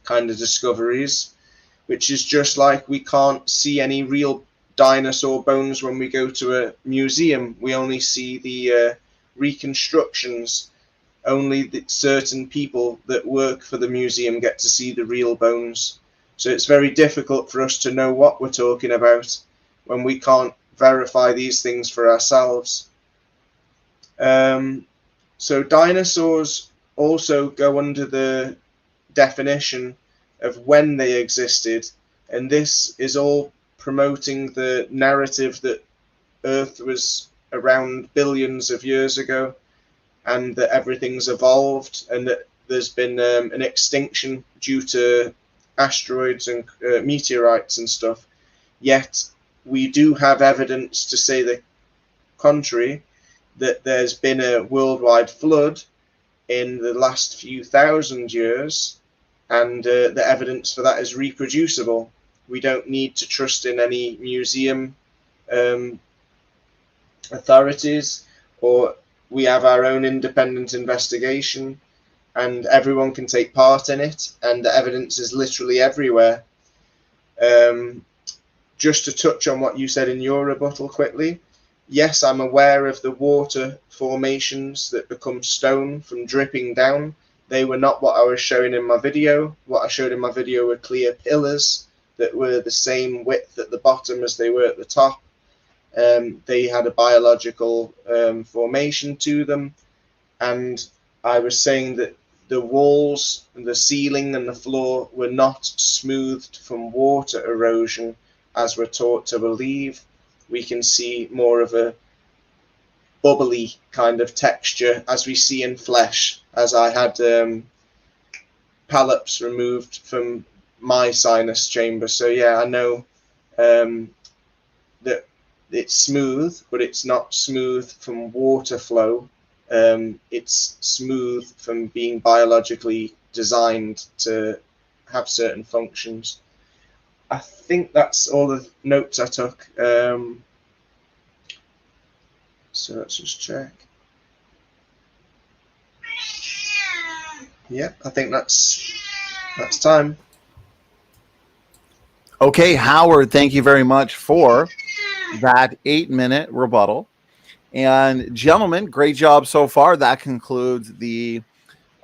kind of discoveries, which is just like we can't see any real dinosaur bones when we go to a museum. We only see the reconstructions, only certain people that work for the museum get to see the real bones. So it's very difficult for us to know what we're talking about when we can't verify these things for ourselves. So dinosaurs also go under the definition of when they existed, and this is all promoting the narrative that Earth was around billions of years ago, and that everything's evolved, and that there's been an extinction due to asteroids and meteorites and stuff. Yet we do have evidence to say the contrary, that there's been a worldwide flood in the last few thousand years, and the evidence for that is reproducible. We don't need to trust in any museum authorities, or we have our own independent investigation, and everyone can take part in it, and the evidence is literally everywhere. Just to touch on what you said in your rebuttal quickly, yes, I'm aware of the water formations that become stone from dripping down. They were not what I was showing in my video. What I showed in my video were clear pillars that were the same width at the bottom as they were at the top. They had a biological formation to them, and I was saying that the walls and the ceiling and the floor were not smoothed from water erosion as we're taught to believe. We can see more of a bubbly kind of texture as we see in flesh, as I had polyps removed from my sinus chamber. So yeah, I know that it's smooth, but it's not smooth from water flow. It's smooth from being biologically designed to have certain functions. I think that's all the notes I took. So let's just check. Yeah, I think that's time. Okay, Howard, thank you very much for that 8-minute rebuttal. And gentlemen, great job so far. That concludes the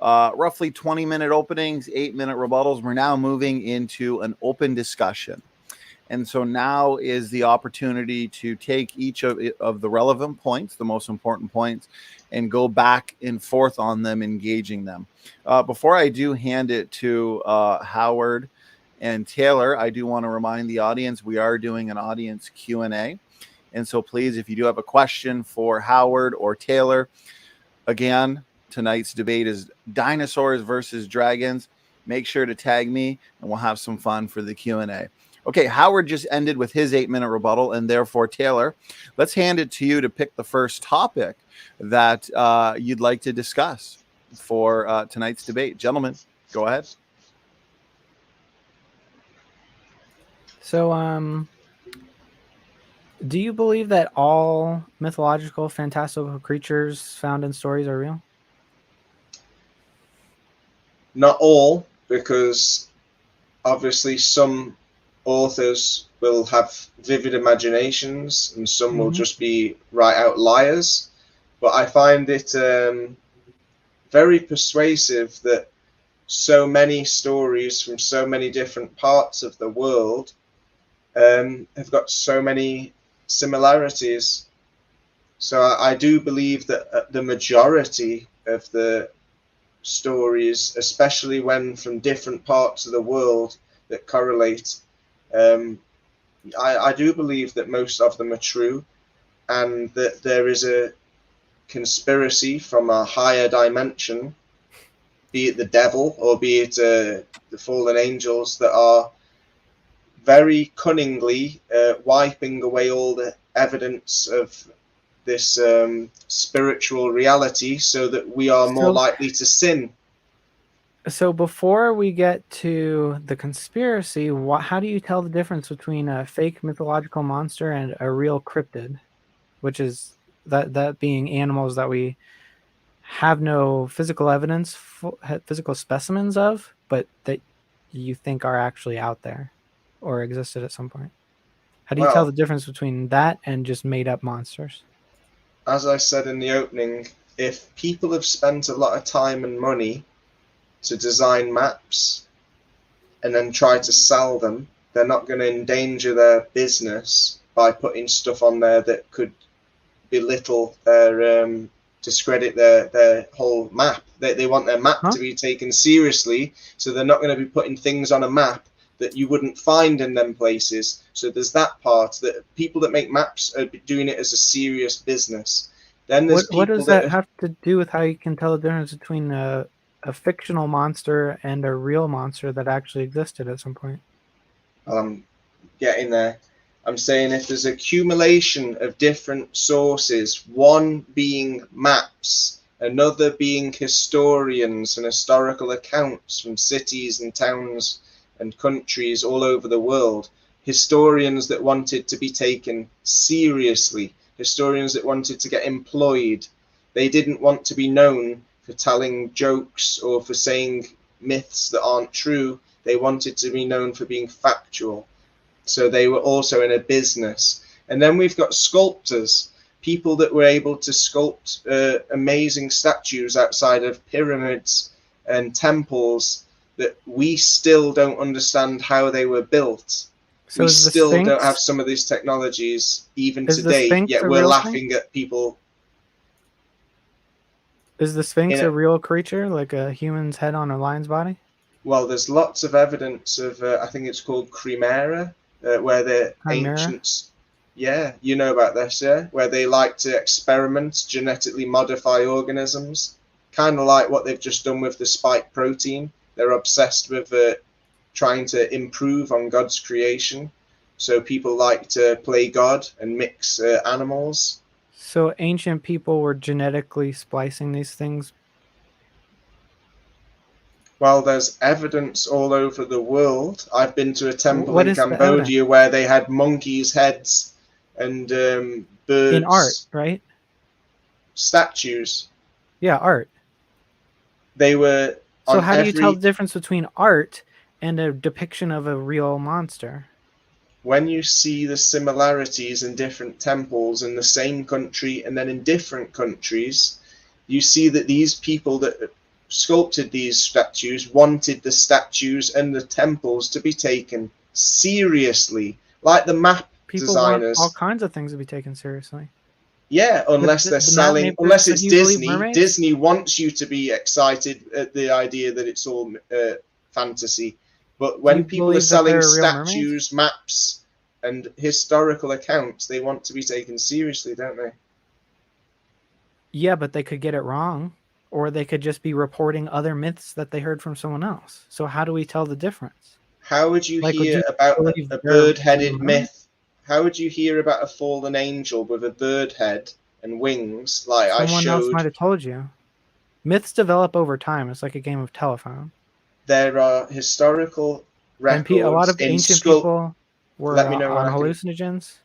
roughly 20-minute openings, 8-minute rebuttals. We're now moving into an open discussion. And so now is the opportunity to take each of the relevant points, the most important points, and go back and forth on them, engaging them. Before I do hand it to Howard and Taylor, I do want to remind the audience we are doing an audience Q&A. And so please, if you do have a question for Howard or Taylor, again, tonight's debate is dinosaurs versus dragons. Make sure to tag me and we'll have some fun for the Q&A. Okay, Howard just ended with his 8-minute rebuttal, and therefore, Taylor, let's hand it to you to pick the first topic that you'd like to discuss for tonight's debate. Gentlemen, go ahead. So, do you believe that all mythological, fantastical creatures found in stories are real? Not all, because obviously some authors will have vivid imaginations and some will just be right out liars. But I find it very persuasive that so many stories from so many different parts of the world have got so many similarities. So I do believe that the majority of the stories, especially when from different parts of the world that correlate, I do believe that most of them are true, and that there is a conspiracy from a higher dimension, be it the devil or be it the fallen angels, that are very cunningly wiping away all the evidence of this spiritual reality so that we are more likely to sin. So before we get to the conspiracy, how do you tell the difference between a fake mythological monster and a real cryptid, which is that being animals that we have no physical evidence, physical specimens of, but that you think are actually out there or existed at some point? How do you tell the difference between that and just made up monsters? As I said in the opening, if people have spent a lot of time and money to design maps and then try to sell them, they're not going to endanger their business by putting stuff on there that could belittle their discredit their whole map. They want their map to be taken seriously, so they're not going to be putting things on a map that you wouldn't find in them places. So there's that part, that people that make maps are doing it as a serious business. Then there's What people does that have to do with how you can tell the difference between a fictional monster and a real monster that actually existed at some point? I'm getting there. I'm saying if there's accumulation of different sources, one being maps, another being historians and historical accounts from cities and towns and countries all over the world, historians that wanted to be taken seriously, historians that wanted to get employed. They didn't want to be known for telling jokes or for saying myths that aren't true. They wanted to be known for being factual. So they were also in a business. And then we've got sculptors, people that were able to sculpt amazing statues outside of pyramids and temples that we still don't understand how they were built. So we still Sphinx, don't have some of these technologies even is today, yet we're laughing thing? at people. Is the Sphinx a real creature, like a human's head on a lion's body? Well, there's lots of evidence of, I think it's called Chimera, where the ancients, yeah, you know about this, yeah, where they like to experiment, genetically modify organisms, kind of like what they've just done with the spike protein. They're obsessed with trying to improve on God's creation. So people like to play God and mix animals. So ancient people were genetically splicing these things? Well, there's evidence all over the world. I've been to a temple in Cambodia where they had monkeys' heads and birds. In art, right? Statues. Yeah, art. They were. So how do you tell the difference between art and a depiction of a real monster? When you see the similarities in different temples in the same country and then in different countries, you see that these people that sculpted these statues wanted the statues and the temples to be taken seriously, like the map designers. Want all kinds of things to be taken seriously. Yeah, unless they're selling, unless it's Disney. Disney wants you to be excited at the idea that it's all fantasy. But when people are selling statues, maps, and historical accounts, they want to be taken seriously, don't they? Yeah, but they could get it wrong. Or they could just be reporting other myths that they heard from someone else. So how do we tell the difference? How would you hear about a bird-headed myth? How would you hear about a fallen angel with a bird head and wings? Like someone else might have told you. Myths develop over time. It's like a game of telephone. There are historical records. And a lot of ancient people were on hallucinogens.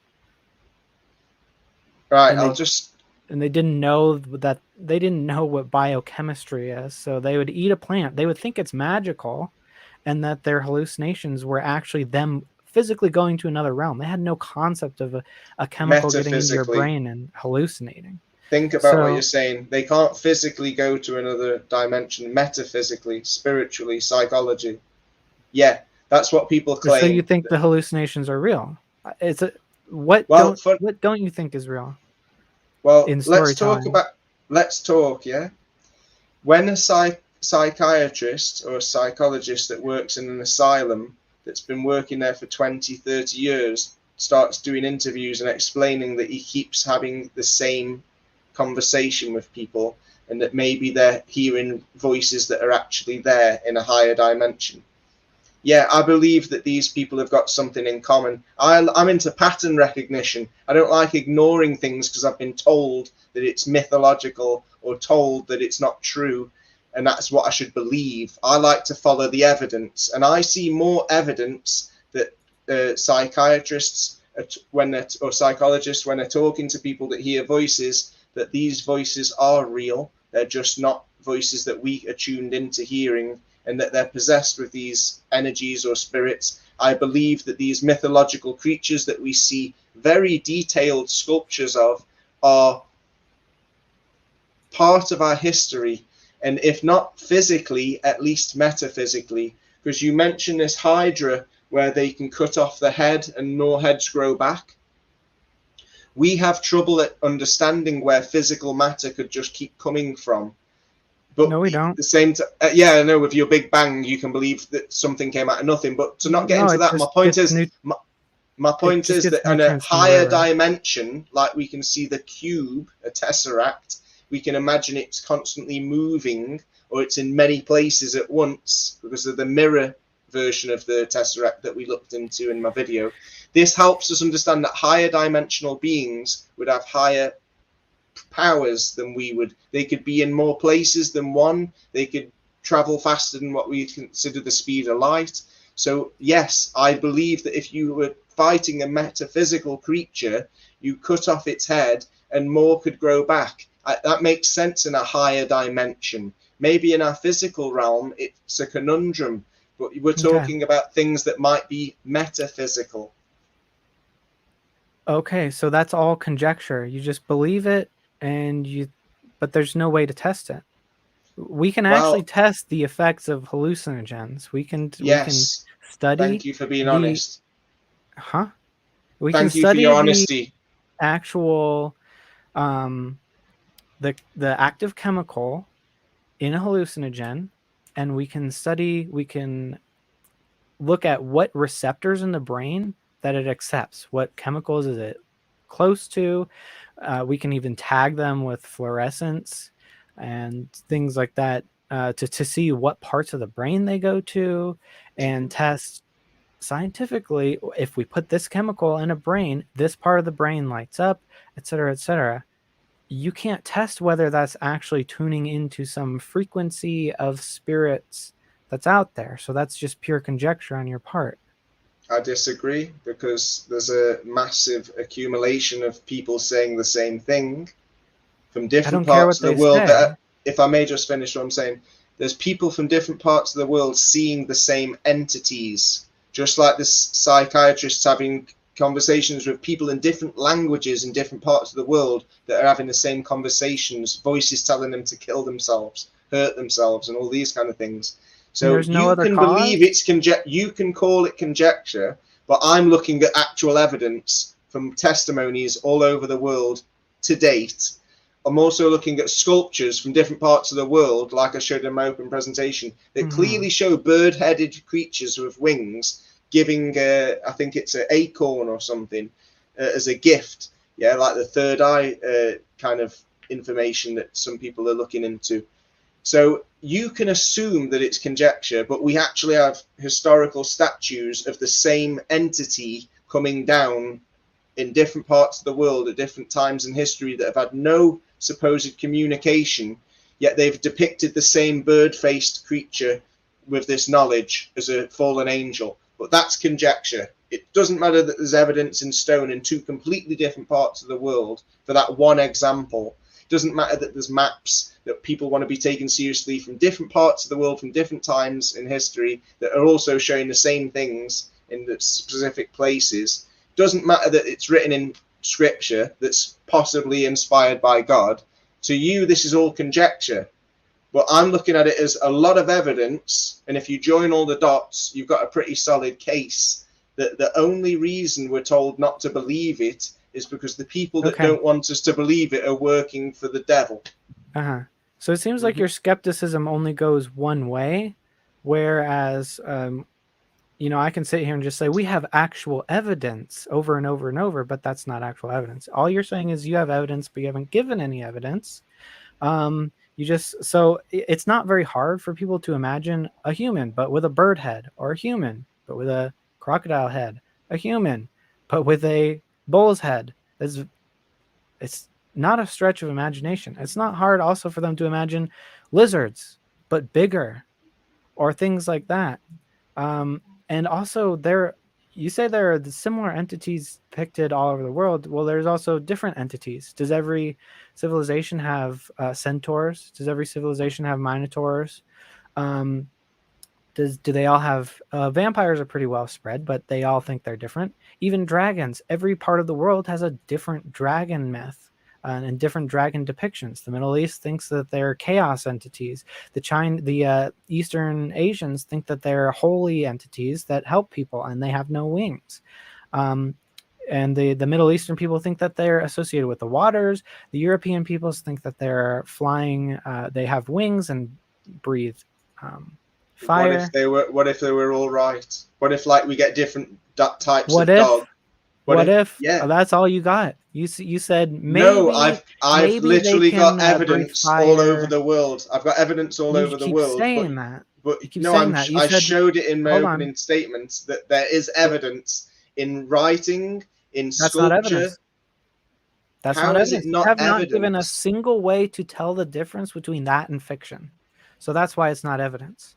Right, I'll just. And they didn't know that they didn't know what biochemistry is. So they would eat a plant. They would think it's magical, and that their hallucinations were actually them physically going to another realm. They had no concept of a chemical getting into your brain and hallucinating. Think about what you're saying. They can't physically go to another dimension, metaphysically, spiritually, psychology. Yeah, that's what people claim. So you think the hallucinations are real? What don't you think is real? Well, let's talk, yeah? When a psychiatrist or a psychologist that works in an asylum that's been working there for 20, 30 years starts doing interviews and explaining that he keeps having the same conversation with people and that maybe they're hearing voices that are actually there in a higher dimension. Yeah, I believe that these people have got something in common. I'm into pattern recognition. I don't like ignoring things because I've been told that it's mythological or told that it's not true, and that's what I should believe. I like to follow the evidence, and I see more evidence that psychiatrists or psychologists, when they're talking to people that hear voices, that these voices are real. They're just not voices that we are tuned into hearing, and that they're possessed with these energies or spirits. I believe that these mythological creatures that we see very detailed sculptures of are part of our history, and if not physically, at least metaphysically. Because you mentioned this Hydra where they can cut off the head and more heads grow back. We have trouble at understanding where physical matter could just keep coming from. But No, we don't. At the same time, yeah, I know with your Big Bang, you can believe that something came out of nothing. But to not get into that, my point is that on a higher dimension, like we can see the cube, a tesseract, we can imagine it's constantly moving, or it's in many places at once because of the mirror version of the tesseract that we looked into in my video. This helps us understand that higher dimensional beings would have higher powers than we would. They could be in more places than one. They could travel faster than what we consider the speed of light. So yes, I believe that if you were fighting a metaphysical creature, you cut off its head and more could grow back. That makes sense in a higher dimension. Maybe in our physical realm, it's a conundrum, but we're talking about things that might be metaphysical. Okay, so that's all conjecture. You just believe it, but there's no way to test it. We can actually test the effects of hallucinogens. We can study. Thank you for being honest. We Thank can you for study your honesty. Actual, the active chemical in a hallucinogen, and we can look at what receptors in the brain that it accepts. What chemicals is it close to? We can even tag them with fluorescence and things like that to see what parts of the brain they go to, and test scientifically, if we put this chemical in a brain, this part of the brain lights up, etc., etc. You can't test whether that's actually tuning into some frequency of spirits that's out there. So that's just pure conjecture on your part. I disagree, because there's a massive accumulation of people saying the same thing from different parts of the world. If I may just finish what I'm saying, there's people from different parts of the world seeing the same entities, just like this psychiatrist having conversations with people in different languages in different parts of the world that are having the same conversations, voices telling them to kill themselves, hurt themselves, and all these kind of things. So you can believe it's conjecture, you can call it conjecture, but I'm looking at actual evidence from testimonies all over the world to date. I'm also looking at sculptures from different parts of the world, like I showed in my open presentation, that clearly show bird-headed creatures with wings giving, I think it's an acorn or something, as a gift. Yeah, like the third eye kind of information that some people are looking into. So you can assume that it's conjecture, but we actually have historical statues of the same entity coming down in different parts of the world at different times in history that have had no supposed communication, yet they've depicted the same bird-faced creature with this knowledge as a fallen angel. But that's conjecture. It doesn't matter that there's evidence in stone in two completely different parts of the world for that one example. It doesn't matter that there's maps that people want to be taken seriously from different parts of the world, from different times in history, that are also showing the same things in the specific places. It doesn't matter that it's written in scripture that's possibly inspired by God. To you, this is all conjecture. But I'm looking at it as a lot of evidence, and if you join all the dots, you've got a pretty solid case that the only reason we're told not to believe it is because the people that don't want us to believe it are working for the devil. So it seems like your skepticism only goes one way, whereas, I can sit here and just say, we have actual evidence over and over and over, but that's not actual evidence. All you're saying is you have evidence, but you haven't given any evidence. So it's not very hard for people to imagine a human, but with a bird head, or a human, but with a crocodile head, a human, but with a bull's head. It's not a stretch of imagination. It's not hard also for them to imagine lizards, but bigger, or things like that. And also you say there are the similar entities depicted all over the world. Well, there's also different entities. Does every civilization have centaurs? Does every civilization have minotaurs? Do they all have vampires? Are pretty well spread, but they all think they're different. Even dragons. Every part of the world has a different dragon myth. and different dragon depictions. The Middle East thinks that they're chaos entities. The Eastern Asians think that they're holy entities that help people, and they have no wings. And the Middle Eastern people think that they're associated with the waters. The European peoples think that they're flying. They have wings and breathe fire. What if they were all right? What if like we get different types What of if? dog? What if? Yeah. That's all you got. You said maybe. No, I've maybe literally they got can, evidence breathe all fire. over the world. I've got evidence all over the world. Saying that. But you keep no, saying that. I said, showed it in my hold opening on. statement that there is evidence in writing, in That's sculpture. not evidence. That's How not is evidence. it not You have not evidence? given a single way to tell the difference between that and fiction. So that's why it's not evidence.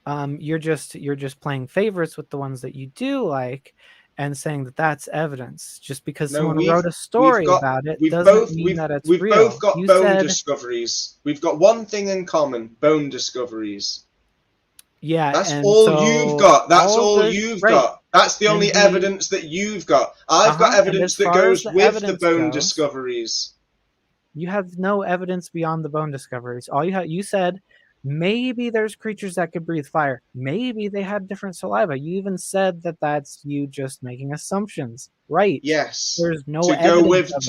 You're just playing favorites with the ones that you do like, and saying that that's evidence. Just because someone wrote a story about it doesn't mean that it's real. We've both got bone discoveries. We've got one thing in common: bone discoveries. Yeah, that's and all so you've got. That's all you've got. That's the only evidence that you've got. I've got evidence that goes with the bone discoveries. You have no evidence beyond the bone discoveries. All you said, maybe there's creatures that could breathe fire. Maybe they had different saliva. You even said that that's you just making assumptions. Right. Yes. There's no to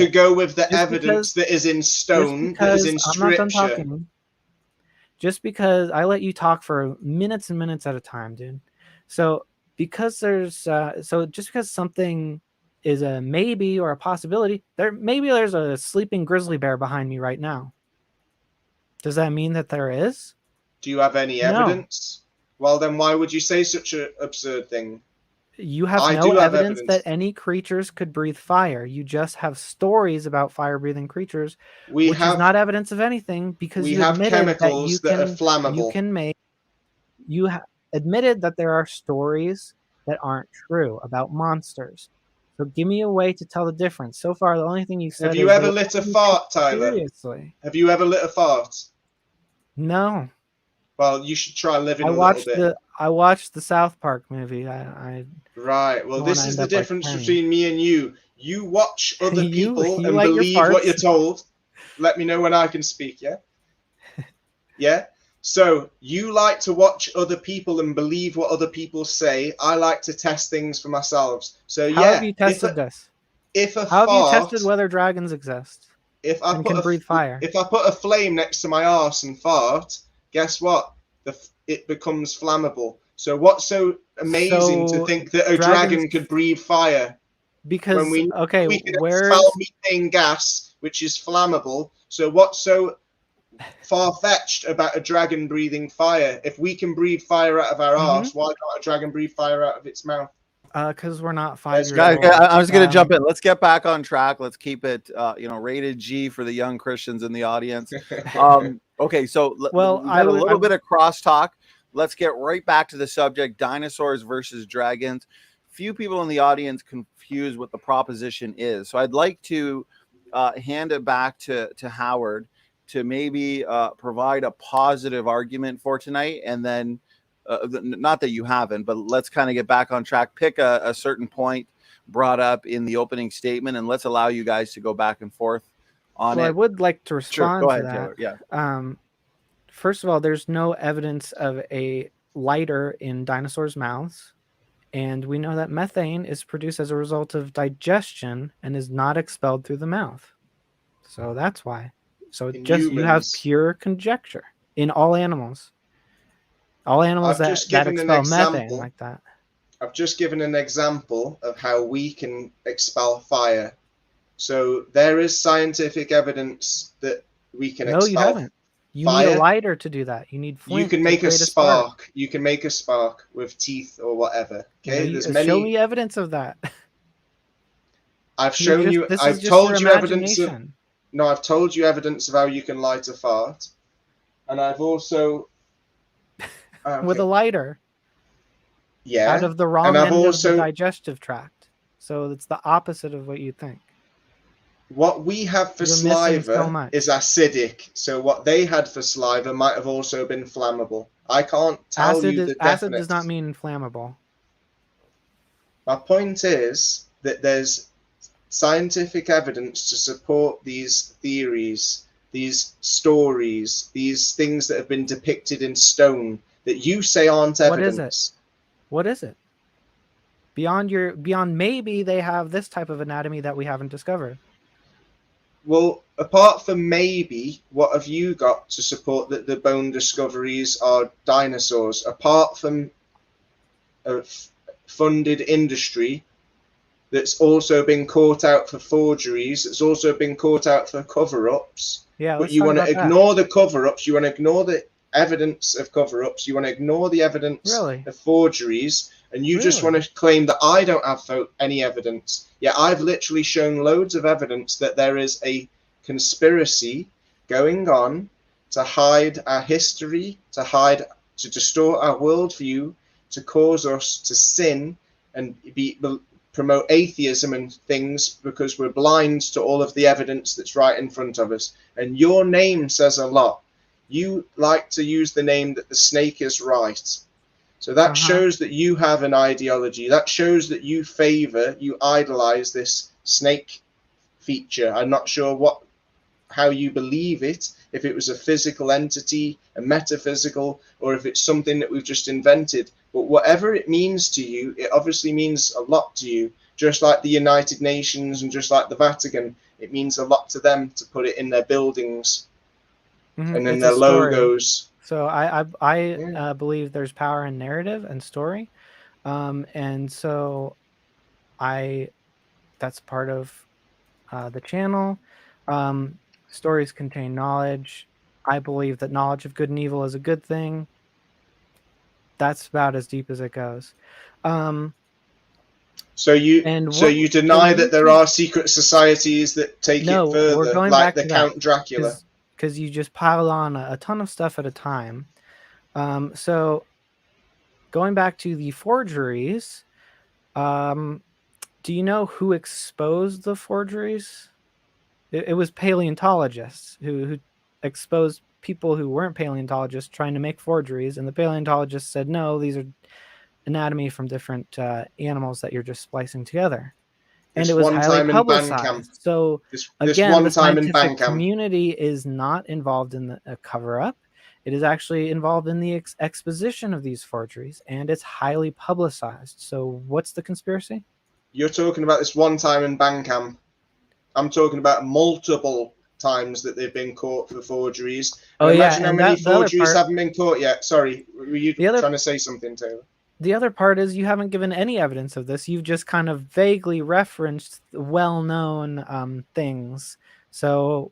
go with the evidence that is in stone, that is in scripture. I'm not done talking. Just because I let you talk for minutes and minutes at a time, dude. So because there's just because something is a maybe or a possibility, maybe there's a sleeping grizzly bear behind me right now. Does that mean that there is? Do you have any evidence? No. Well, then why would you say such an absurd thing? You have no evidence that any creatures could breathe fire. You just have stories about fire-breathing creatures, which is not evidence of anything, because you have admitted chemicals that are flammable. You admitted that there are stories that aren't true about monsters. So give me a way to tell the difference. So far, the only thing you said. Have you ever lit a fart, Tyler? Seriously. Have you ever lit a fart? No. Well, you should try living a little bit. I watched the South Park movie. Right. Well, this is the difference between me and you. You watch other people and believe what you're told. Let me know when I can speak, yeah? Yeah? So, you like to watch other people and believe what other people say. I like to test things for myself. So, How have you tested this? How have you tested whether dragons exist? And can breathe fire? If I put a flame next to my arse and fart, guess what? It becomes flammable. So what's so amazing to think that a dragon could breathe fire? Because when we can expel methane gas, which is flammable. So what's so far-fetched about a dragon breathing fire? If we can breathe fire out of our arse, why can't a dragon breathe fire out of its mouth? Because we're not 5 years old. old. I was going to jump in. Let's get back on track. Let's keep it, rated G for the young Christians in the audience. Okay, so we've had a little bit of crosstalk. Let's get right back to the subject: dinosaurs versus dragons. Few people in the audience confuse what the proposition is. So I'd like to hand it back to Howard to maybe provide a positive argument for tonight, and then. Not that you haven't, but let's kind of get back on track. Pick a certain point brought up in the opening statement, and let's allow you guys to go back and forth on it. I would like to respond to that. Taylor. Yeah. First of all, there's no evidence of a lighter in dinosaurs' mouths, and we know that methane is produced as a result of digestion and is not expelled through the mouth. So that's why. So you have pure conjecture in all animals. All animals that expel methane like that. I've just given an example of how we can expel fire. So there is scientific evidence that we can expel fire. No, you haven't. You need a lighter to do that. You need flint. You can make a spark. You can make a spark with teeth or whatever. Okay, show me evidence of that. I've shown you. I've told you evidence. No, I've told you evidence of how you can light a fart, and I've also. With a lighter. Yeah. Out of the wrong end of the digestive tract. So it's the opposite of what you think. What we have for saliva is acidic. So what they had for saliva might have also been flammable. I can't tell you the definite. Acid does not mean flammable. My point is that there's scientific evidence to support these theories, these stories, these things that have been depicted in stone that you say aren't evidence. What is it? What is it? Beyond maybe they have this type of anatomy that we haven't discovered. Well, apart from maybe, what have you got to support that the bone discoveries are dinosaurs? Apart from a funded industry that's also been caught out for forgeries, that's also been caught out for cover-ups. Yeah, but you want to ignore the cover-ups, you want to ignore the evidence of cover-ups, you want to ignore the evidence of forgeries, and you just want to claim that I don't have any evidence. Yeah, I've literally shown loads of evidence that there is a conspiracy going on to hide our history, to distort our worldview, to cause us to sin and promote atheism and things because we're blind to all of the evidence that's right in front of us. And your name says a lot. You like to use the name that the snake is right. So that shows that you have an ideology. That shows that you idolize this snake feature. I'm not sure how you believe it, if it was a physical entity, a metaphysical, or if it's something that we've just invented. But whatever it means to you, it obviously means a lot to you. Just like the United Nations and just like the Vatican, it means a lot to them to put it in their buildings and in their logos. So I believe there's power in narrative and story, and so that's part of the channel. Stories contain knowledge. I believe that knowledge of good and evil is a good thing. That's about as deep as it goes. So you deny that there are secret societies that take it further, like the Count Dracula? Because you just pile on a ton of stuff at a time. So going back to the forgeries, do you know who exposed the forgeries? It was paleontologists who exposed people who weren't paleontologists trying to make forgeries, and the paleontologists said, no, these are anatomy from different animals that you're just splicing together. And it was highly publicized. So again, the scientific community is not involved in a cover-up. It is actually involved in the exposition of these forgeries, and it's highly publicized. So what's the conspiracy? You're talking about this one time in Bandcamp. I'm talking about multiple times that they've been caught for forgeries. Imagine how many forgeries haven't been caught yet. Sorry, were you trying to say something, Taylor? The other part is you haven't given any evidence of this. You've just kind of vaguely referenced well-known things. So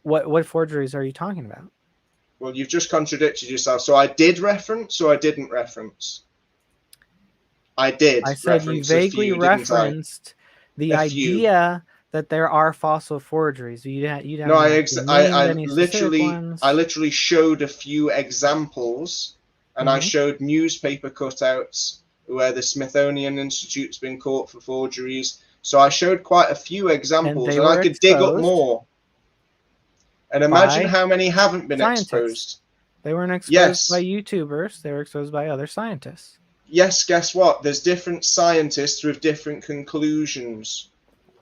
what forgeries are you talking about? Well, you've just contradicted yourself. So I did reference or I didn't reference? I did. I said you vaguely referenced the idea that there are fossil forgeries. I literally showed a few examples, and I showed newspaper cutouts where the Smithsonian Institute's been caught for forgeries. So I showed quite a few examples, and I could dig up more. And imagine how many haven't been exposed. They weren't exposed by YouTubers. They were exposed by other scientists. Yes, guess what? There's different scientists with different conclusions.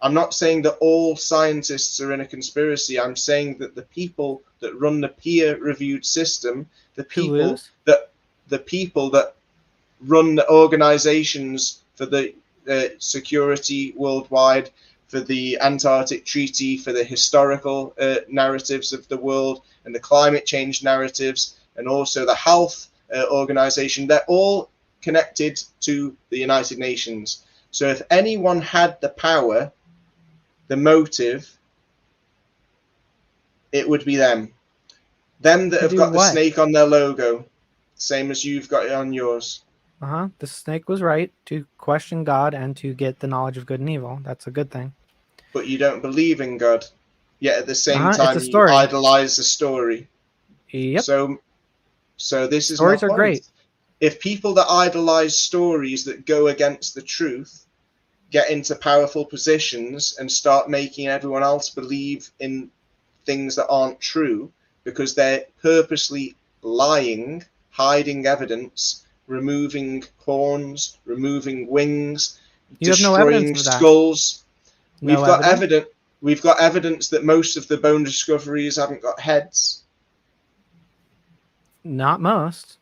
I'm not saying that all scientists are in a conspiracy. I'm saying that the people that run the peer-reviewed system, the people that run the organizations for the security worldwide, for the Antarctic Treaty, for the historical narratives of the world, and the climate change narratives, and also the health organization, they're all connected to the United Nations. So if anyone had the power, the motive, it would be them. Them that have got the snake on their logo, same as you've got it on yours. The snake was right to question God and to get the knowledge of good and evil. That's a good thing. But you don't believe in God, yet at the same time you idolize the story. Yep. So this is stories are great. If people that idolize stories that go against the truth get into powerful positions and start making everyone else believe in things that aren't true because they're purposely lying, hiding evidence, removing horns, removing wings, You have no destroying evidence of that. skulls. No We've got evidence that most of the bone discoveries haven't got heads. Not most.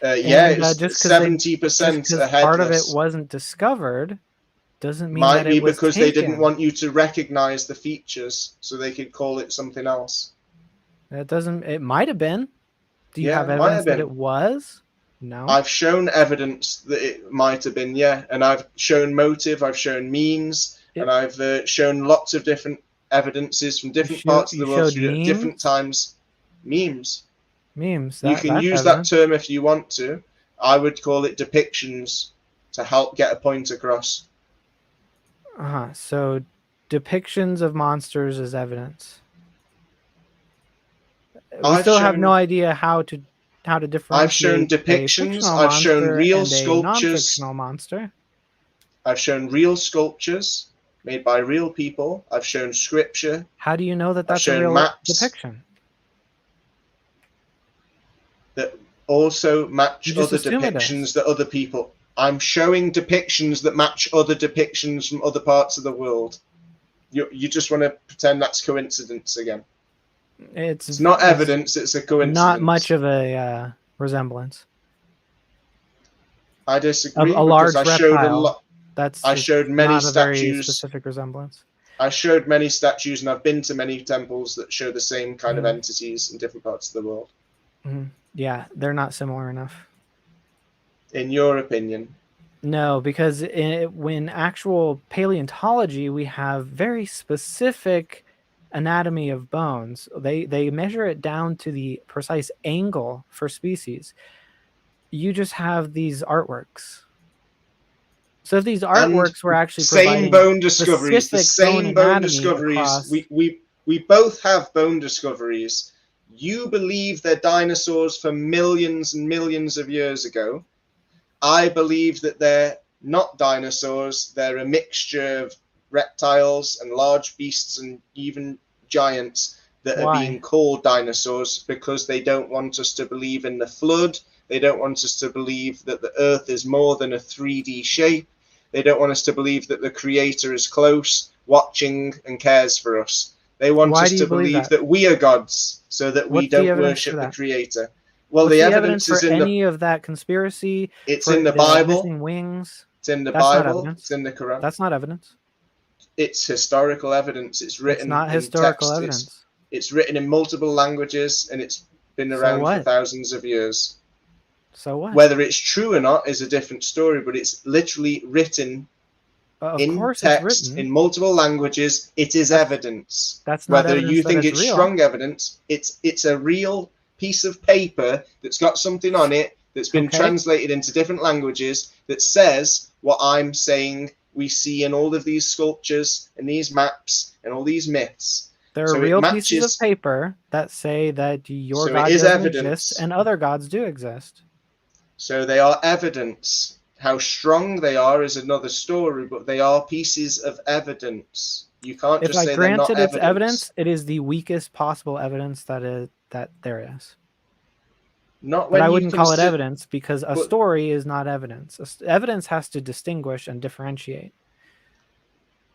Yeah, And, it's just 70% are part of it headless. wasn't discovered doesn't mean Might that be it was because taken. they didn't want you to recognize the features, so they could call it something else. That doesn't. It might have been. Do you Yeah, have it might evidence have that been. it was? No. I've shown evidence that it might have been, yeah, and I've shown motive, I've shown means, and I've shown lots of different evidences from different parts of the world through different times. Memes. Memes. You can use that term if you want to. I would call it depictions to help get a point across. So depictions of monsters as evidence. We still have no idea how to differentiate. I've shown depictions. I've shown real sculptures. Non-fictional monster. I've shown real sculptures made by real people. I've shown scripture. How do you know that that's a real depiction? That also match other depictions that other people. I'm showing depictions that match other depictions from other parts of the world. You just want to pretend that's coincidence again. It's not evidence, it's a coincidence. Not much of a resemblance. I disagree. A large reptile. I showed many not a statues. Very specific resemblance. I showed many statues, and I've been to many temples that show the same kind of entities in different parts of the world. Yeah, they're not similar enough. In your opinion? No, because when actual paleontology, we have very specific anatomy of bones. They measure it down to the precise angle for species. You just have these artworks. So if these artworks were actually same bone discoveries, the same bone discoveries, we both have bone discoveries. You believe they're dinosaurs from millions and millions of years ago. I believe that they're not dinosaurs. They're a mixture of reptiles and large beasts and even giants that are being called dinosaurs because they don't want us to believe in the flood. They don't want us to believe that the earth is more than a 3D shape. They don't want us to believe that the creator is close, watching and cares for us. They want us to believe that we are gods so that we don't worship the creator. Well, the evidence is in any of that conspiracy. It's in the Bible. Missing wings. It's in the Bible. It's in the Quran. That's not evidence. It's historical evidence. It's written. It's not historical evidence. It's written in multiple languages and it's been around for thousands of years. So what? Whether it's true or not is a different story, but it's literally written in text in multiple languages. It is evidence. That's not whether evidence you think that it's real. Strong evidence. It's a real piece of paper that's got something on it that's been translated into different languages that says what I'm saying we see in all of these sculptures and these maps and all these myths. There are real pieces of paper that say that your God doesn't exist and other gods do exist. So they are evidence. How strong they are is another story, but they are pieces of evidence. You can't just say they're not evidence. If I granted it's evidence, it is the weakest possible evidence that there is. Not when but I wouldn't call it evidence because a story is not evidence. Evidence has to distinguish and differentiate.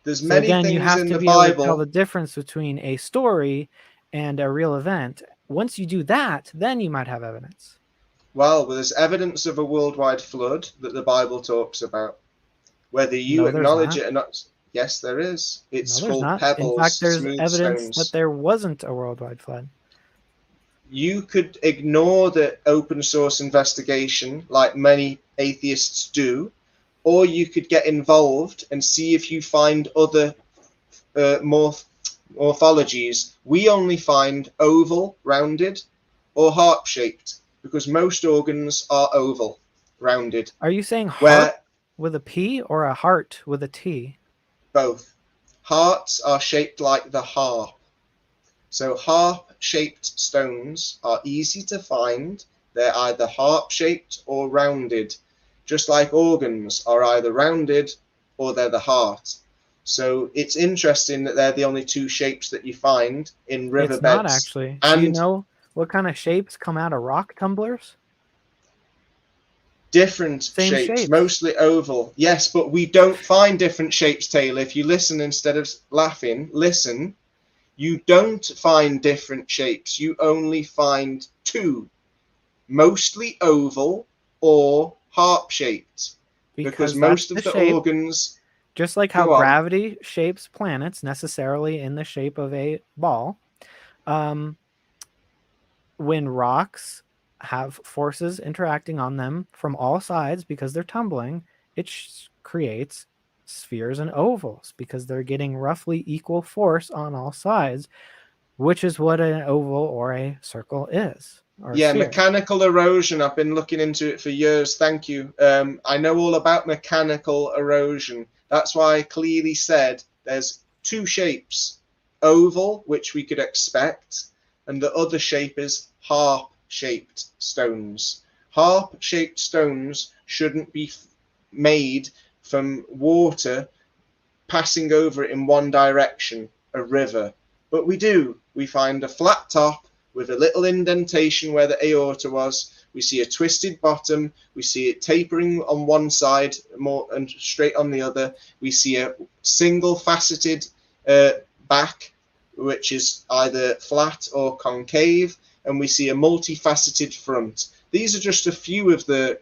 There's many things in the Bible. You have to be able to tell the difference between a story and a real event. Once you do that, then you might have evidence. Well, there's evidence of a worldwide flood that the Bible talks about. Whether you acknowledge it or not. Yes, there is. It's called pebbles. In fact, there's evidence that there wasn't a worldwide flood. You could ignore the open source investigation like many atheists do, or you could get involved and see if you find other morphologies. We only find oval, rounded, or heart-shaped because most organs are oval, rounded. Are you saying heart with a P or a heart with a T? Both. Hearts are shaped like the harp. So harp-shaped stones are easy to find. They're either harp-shaped or rounded, just like organs are either rounded or they're the heart. So it's interesting that they're the only two shapes that you find in riverbeds. It's not actually. Do you know what kind of shapes come out of rock tumblers? Different Same shapes, shapes. mostly oval. Yes, but we don't find different shapes, Taylor. If you listen instead of laughing, listen. You don't find different shapes. You only find two, mostly oval or harp-shaped. Because that's most the of the shape. organs... Just like how Go on. gravity shapes planets necessarily in the shape of a ball, when rocks have forces interacting on them from all sides because they're tumbling, it creates spheres and ovals because they're getting roughly equal force on all sides, which is what an oval or a circle is. Yeah, mechanical erosion. I've been looking into it for years. Thank you. I know all about mechanical erosion. That's why I clearly said there's two shapes. Oval, which we could expect, and the other shape is harp-shaped stones. Harp-shaped stones shouldn't be made from water passing over it in one direction, a river. But we do. We find a flat top with a little indentation where the aorta was. We see a twisted bottom. We see it tapering on one side more and straight on the other. We see a single faceted back, which is either flat or concave, and we see a multifaceted front. These are just a few of the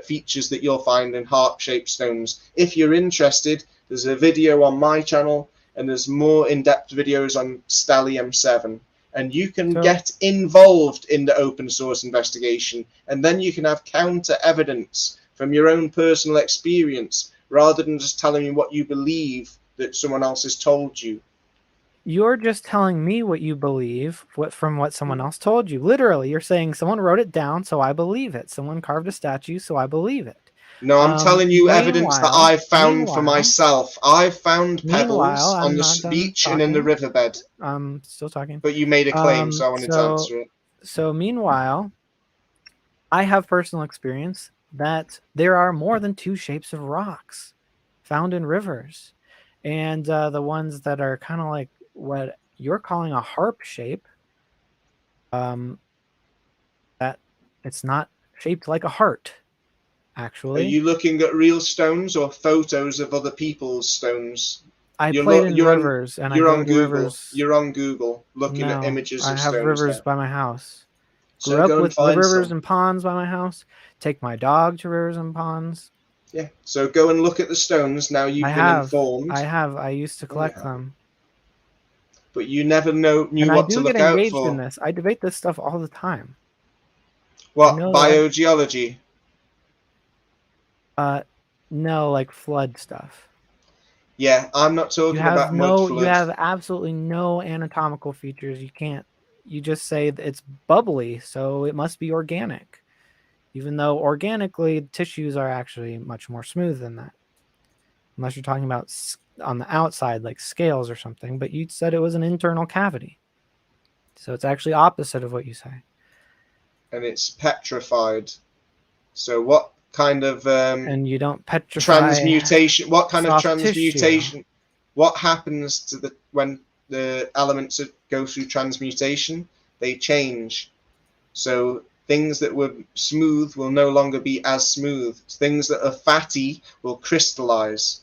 features that you'll find in harp-shaped stones. If you're interested, there's a video on my channel, and there's more in-depth videos on Stellium 7. And you can get involved in the open source investigation, and then you can have counter evidence from your own personal experience, rather than just telling me what you believe that someone else has told you. You're just telling me what you believe from what someone else told you. Literally, you're saying someone wrote it down, so I believe it. Someone carved a statue, so I believe it. No, I'm telling you evidence that I've found for myself. I've found pebbles on the beach and in the riverbed. I'm still talking. But you made a claim, so I wanted to answer it. So meanwhile, I have personal experience that there are more than two shapes of rocks found in rivers. And the ones that are kind of like what you're calling a harp shape, that it's not shaped like a heart. Actually, are you looking at real stones or photos of other people's stones? I played in rivers, and I go to rivers. You're on Google looking at images of stones. I have rivers by my house. So Grew up with rivers and ponds by my house. Take my dog to rivers and ponds. Yeah, so go and look at the stones. Now you've been informed. I used to collect them. But you never knew what to look out for. I do get engaged in this. I debate this stuff all the time. What, biogeology? No, like flood stuff. Yeah, I'm not talking about mud flood. You have absolutely no anatomical features. You just say it's bubbly, so it must be organic. Even though organically, tissues are actually much more smooth than that. Unless you're talking about on the outside, like scales or something, but you said it was an internal cavity. So it's actually opposite of what you say. And it's petrified. So what kind of and you don't petrify transmutation? What kind of transmutation? Tissue. What happens to when the elements go through transmutation? They change. So things that were smooth will no longer be as smooth. Things that are fatty will crystallize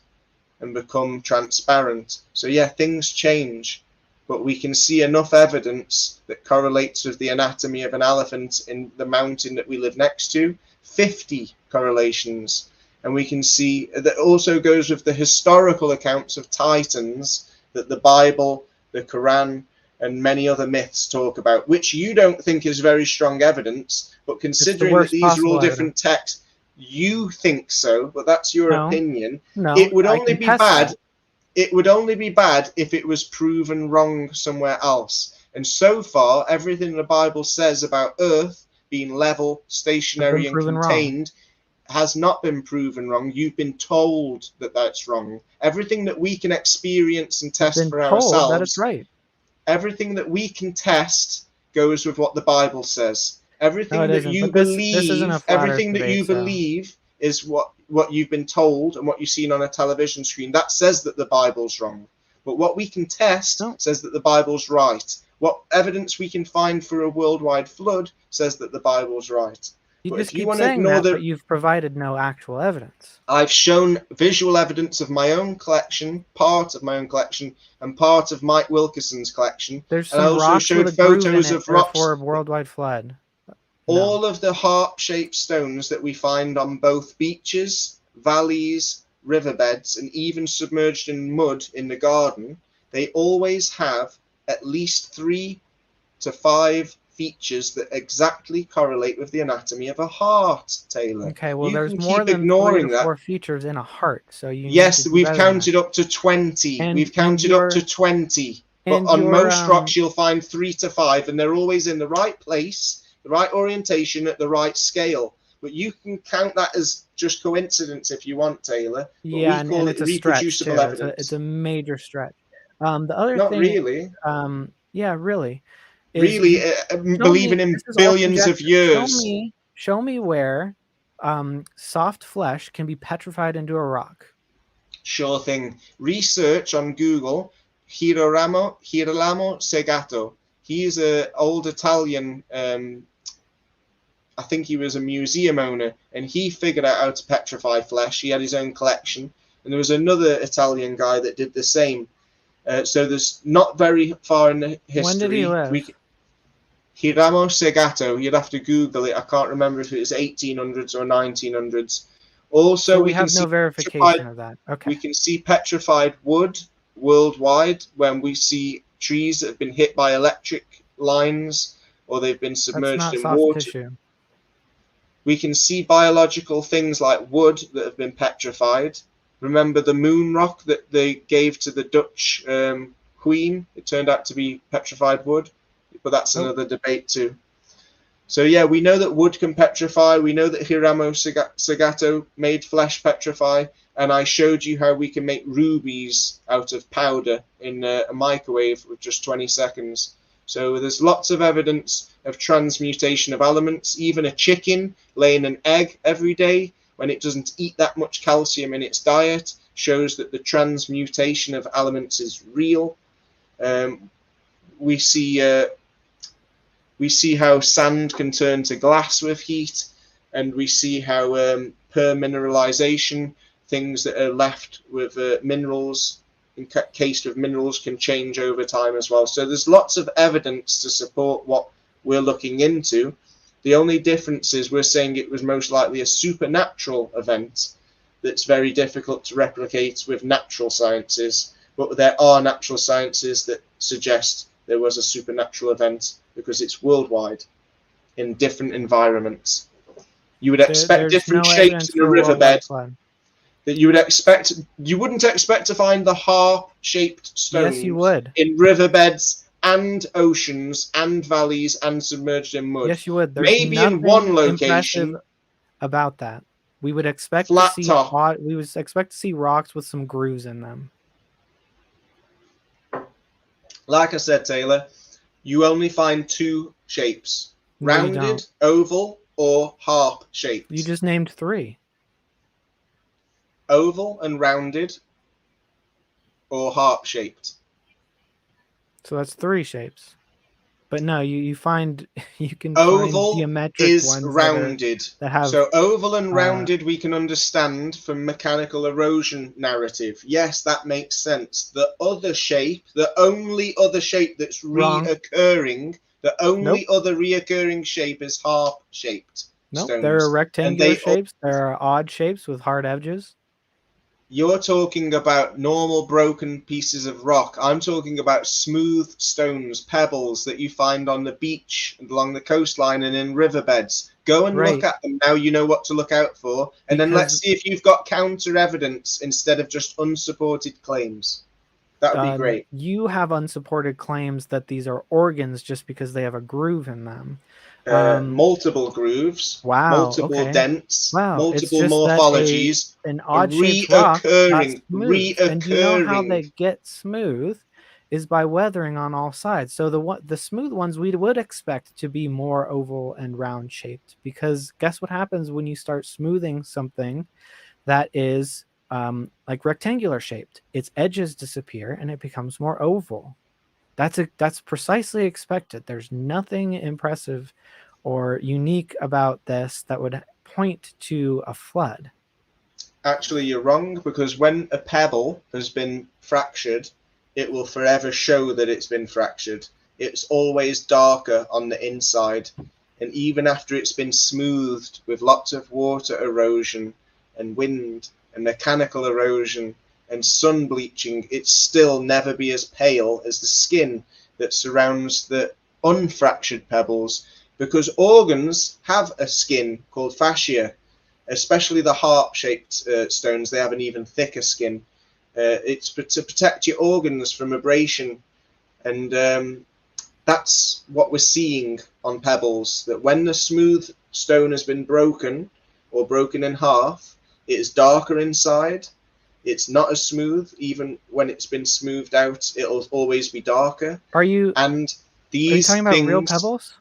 and become transparent. So yeah, things change, but we can see enough evidence that correlates with the anatomy of an elephant in the mountain that we live next to. 50 correlations. And we can see that also goes with the historical accounts of titans that the Bible, the Quran, and many other myths talk about, which you don't think is very strong evidence, but considering that these are all different texts, you think so, but that's your opinion. No, it would only be bad. It would only be bad if it was proven wrong somewhere else. And so far, everything the Bible says about Earth being level, stationary, and contained has not been proven wrong. You've been told that that's wrong. Everything that we can experience and test for ourselves, that it's right. Everything that we can test goes with what the Bible says. Everything that you believe, everything that you believe is what you've been told and what you've seen on a television screen. That says that the Bible's wrong. But what we can test says that the Bible's right. What evidence we can find for a worldwide flood says that the Bible's right. You But just if you keep want to saying ignore that, but you've provided no actual evidence. I've shown visual evidence of my own collection, part of my own collection, and part of Mike Wilkerson's collection. There's And I some also rocks with showed a groove in photos it, of rocks. therefore worldwide flood. All of the harp-shaped stones that we find on both beaches, valleys, riverbeds, and even submerged in mud in the garden, they always have at least 3 to 5 features that exactly correlate with the anatomy of a heart, Taylor. Okay, well, You there's can more keep than 3 ignoring to that. 4 features in a heart, so you need Yes, to do we've better than counted that. up to 20. And- We've and counted up to 20. But and on your, most rocks, you'll find 3 to 5, and they're always in the right place, the right orientation, at the right scale. But you can count that as just coincidence if you want, Taylor. But Yeah, we call and it it's a stretch too. reproducible evidence. It's a major stretch. The other Not thing, really. yeah, really, is Really, show believing me, in this is all billions of conjecture. years. Show me where soft flesh can be petrified into a rock. Sure thing. Research on Google Girolamo Segato. He's an old Italian, I think he was a museum owner, and he figured out how to petrify flesh. He had his own collection. And there was another Italian guy that did the same. So there's not very far in the history. When did he live? Girolamo Segato. You'd have to Google it. I can't remember if it was 1800s or 1900s. Also, So we can have see no verification of that. Okay. we can see petrified wood worldwide when we see trees that have been hit by electric lines or they've been submerged That's not in soft water. tissue. We can see biological things like wood that have been petrified. Remember the moon rock that they gave to the Dutch queen? It turned out to be petrified wood, but that's another debate too. So yeah, we know that wood can petrify. We know that Girolamo Segato made flesh petrify, and I showed you how we can make rubies out of powder in a microwave with just 20 seconds. So there's lots of evidence of transmutation of elements. Even a chicken laying an egg every day, when it doesn't eat that much calcium in its diet, shows that the transmutation of elements is real. We see how sand can turn to glass with heat, and we see how permineralization, things that are left with minerals, encased with minerals, can change over time as well. So there's lots of evidence to support what we're looking into. The only difference is we're saying it was most likely a supernatural event that's very difficult to replicate with natural sciences, but there are natural sciences that suggest there was a supernatural event because it's worldwide in different environments. You would expect different shapes in a riverbed. That you wouldn't expect to find the harp-shaped stones Yes, you would. in riverbeds and oceans and valleys and submerged in mud. Yes, you would. There's maybe in one location about that. We would expect flat to see top. we would expect to see rocks with some grooves in them. Like I said, Taylor, you only find 2 shapes: rounded, oval, or harp-shaped. You just named 3. Oval and rounded, or harp-shaped. So that's 3 shapes. But no, you find you can oval find geometric is ones rounded. that have, so oval and rounded we can understand from mechanical erosion narrative. Yes, that makes sense. The other shape, the only other shape that's reoccurring, the only other reoccurring shape is harp-shaped stones. There are rectangular shapes. There are odd shapes with hard edges. You're talking about normal broken pieces of rock. I'm talking about smooth stones, pebbles that you find on the beach and along the coastline and in riverbeds. Go and look at them now. You know what to look out for. And then let's see if you've got counter evidence instead of just unsupported claims. That would be great. You have unsupported claims that these are organs just because they have a groove in them. Multiple grooves, multiple dents, multiple morphologies, an odd-shaped rock reoccurring. And you know how they get smooth is by weathering on all sides. So the smooth ones we would expect to be more oval and round shaped, because guess what happens when you start smoothing something that is like rectangular shaped? Its edges disappear and it becomes more oval. That's precisely expected. There's nothing impressive or unique about this that would point to a flood? Actually, you're wrong, because when a pebble has been fractured, it will forever show that it's been fractured. It's always darker on the inside. And even after it's been smoothed with lots of water erosion and wind and mechanical erosion and sun bleaching, it's still never be as pale as the skin that surrounds the unfractured pebbles, because organs have a skin called fascia, especially the harp-shaped stones. They have an even thicker skin. It's to protect your organs from abrasion, and that's what we're seeing on pebbles, that when the smooth stone has been broken or broken in half, it is darker inside. It's not as smooth. Even when it's been smoothed out, it'll always be darker. Are you These talking about real pebbles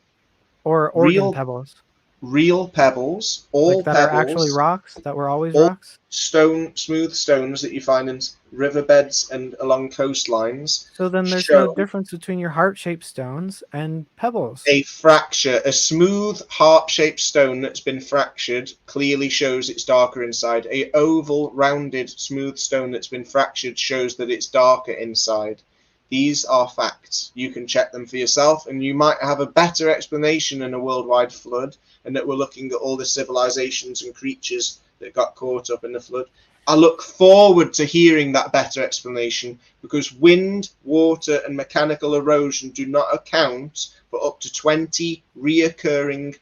or organ pebbles? Real pebbles, all like that pebbles, are actually rocks, that were always all rocks? smooth stones that you find in riverbeds and along coastlines. So then there's no difference between your heart-shaped stones and pebbles. A fracture, a smooth heart-shaped stone that's been fractured clearly shows it's darker inside. A oval, rounded, smooth stone that's been fractured shows that it's darker inside. These are facts. You can check them for yourself, and you might have a better explanation in a worldwide flood, and that we're looking at all the civilizations and creatures that got caught up in the flood. I look forward to hearing that better explanation, because wind, water, and mechanical erosion do not account for up to 20 reoccurring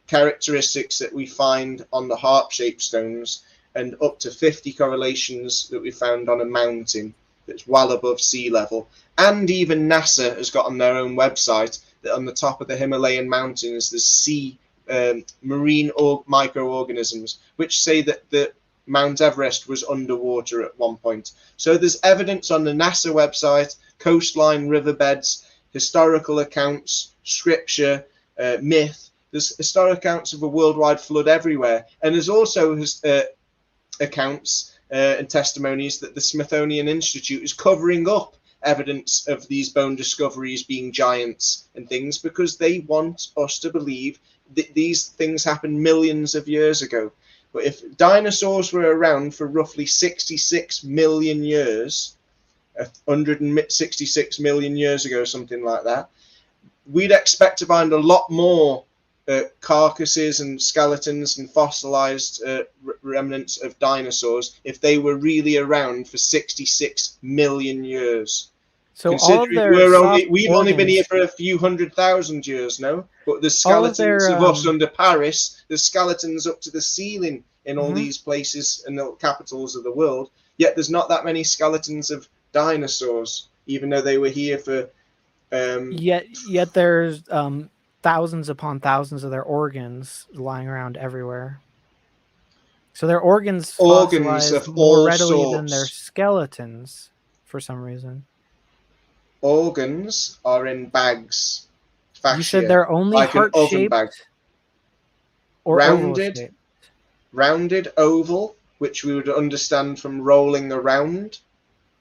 characteristics that we find on the harp-shaped stones, and up to 50 correlations that we found on a mountain that's well above sea level. And even NASA has got on their own website that on the top of the Himalayan mountains there's marine microorganisms, which say that the Mount Everest was underwater at one point. So there's evidence on the NASA website, coastline, riverbeds, historical accounts, scripture, myth. There's historic accounts of a worldwide flood everywhere. And there's also accounts and testimonies that the Smithsonian Institute is covering up evidence of these bone discoveries being giants and things, because they want us to believe that these things happened millions of years ago. But if dinosaurs were around for roughly 66 million years, 166 million years ago, something like that, we'd expect to find a lot more carcasses and skeletons and fossilized remnants of dinosaurs if they were really around for 66 million years. So all of their we've only been here for a few 100,000 years now, but there's skeletons of us under Paris. There's skeletons up to the ceiling in all these places in the capitals of the world. Yet there's not that many skeletons of dinosaurs, even though they were here for. Yet there's thousands upon thousands of their organs lying around everywhere. So their organs fossilize more readily than their skeletons for some reason. Organs are in bags. Fascia, you said they're only like heart-shaped or rounded, rounded oval, which we would understand from rolling around,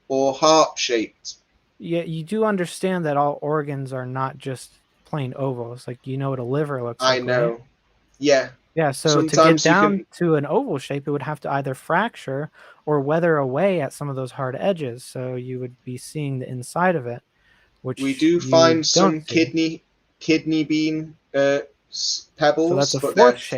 or heart-shaped. Yeah, you do understand that all organs are not just plain ovals. Like, you know what a liver looks like. I know. Right? Yeah. Yeah, so sometimes to get down to an oval shape, it would have to either fracture or weather away at some of those hard edges. So you would be seeing the inside of it, which we do find some kidney bean pebbles, so that's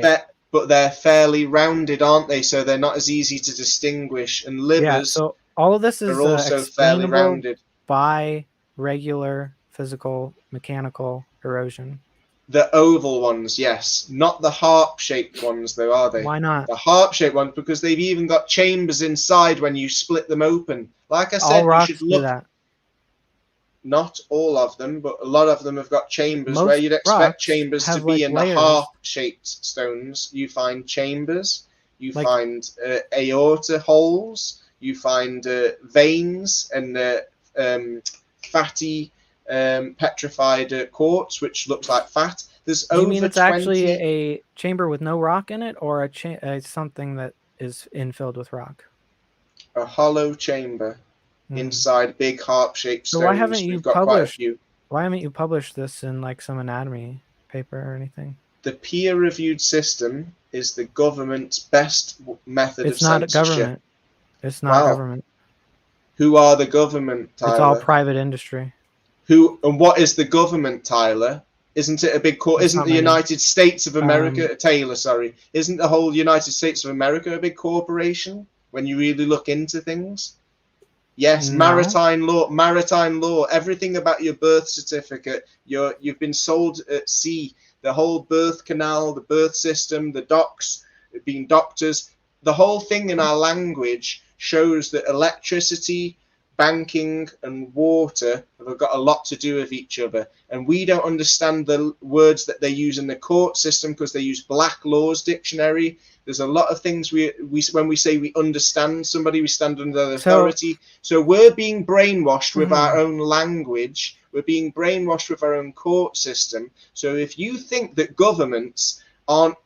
but they're fairly rounded, aren't they? So they're not as easy to distinguish. And livers so all of this is are also fairly rounded by regular physical mechanical erosion. The oval ones, yes. Not the harp-shaped ones, though, are they? Why not? The harp-shaped ones, because they've even got chambers inside when you split them open. Like I said, all rocks you should look. Do that. Not all of them, but a lot of them have got chambers. Where you'd expect chambers to be in the harp-shaped stones. You find chambers. You find aorta holes. You find veins and fatty petrified quartz, which looks like fat. There's over 20... You mean it's actually a chamber with no rock in it, or something that is infilled with rock? A hollow chamber inside big harp-shaped stones. So why haven't you published this in like some anatomy paper or anything? The peer-reviewed system is the government's best method of It's not a censorship. government. It's not Wow. government. Who are the government, Tyler? It's all private industry. Who and what is the government, Tyler? Isn't it a big corp? Isn't not the many. United States of America, Taylor? Sorry, isn't the whole United States of America a big corporation? When you really look into things, yes. No. Maritime law. Everything about your birth certificate. You've been sold at sea. The whole birth canal, the birth system, the docs, being doctors. The whole thing in our language shows that electricity, banking and water have got a lot to do with each other, and we don't understand the words that they use in the court system because they use Black Laws Dictionary. There's a lot of things we when we say we understand somebody, we stand under their authority. So we're being brainwashed with our own language. We're being brainwashed with our own court system. So if you think that governments aren't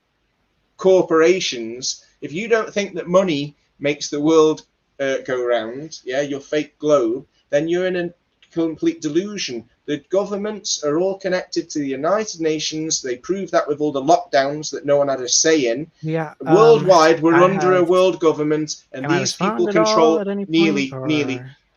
corporations, if you don't think that money makes the world go round, your fake globe, then you're in a complete delusion. The governments are all connected to the United Nations. They prove that with all the lockdowns that no one had a say in. Yeah. Worldwide, we're under a world government, and these people control nearly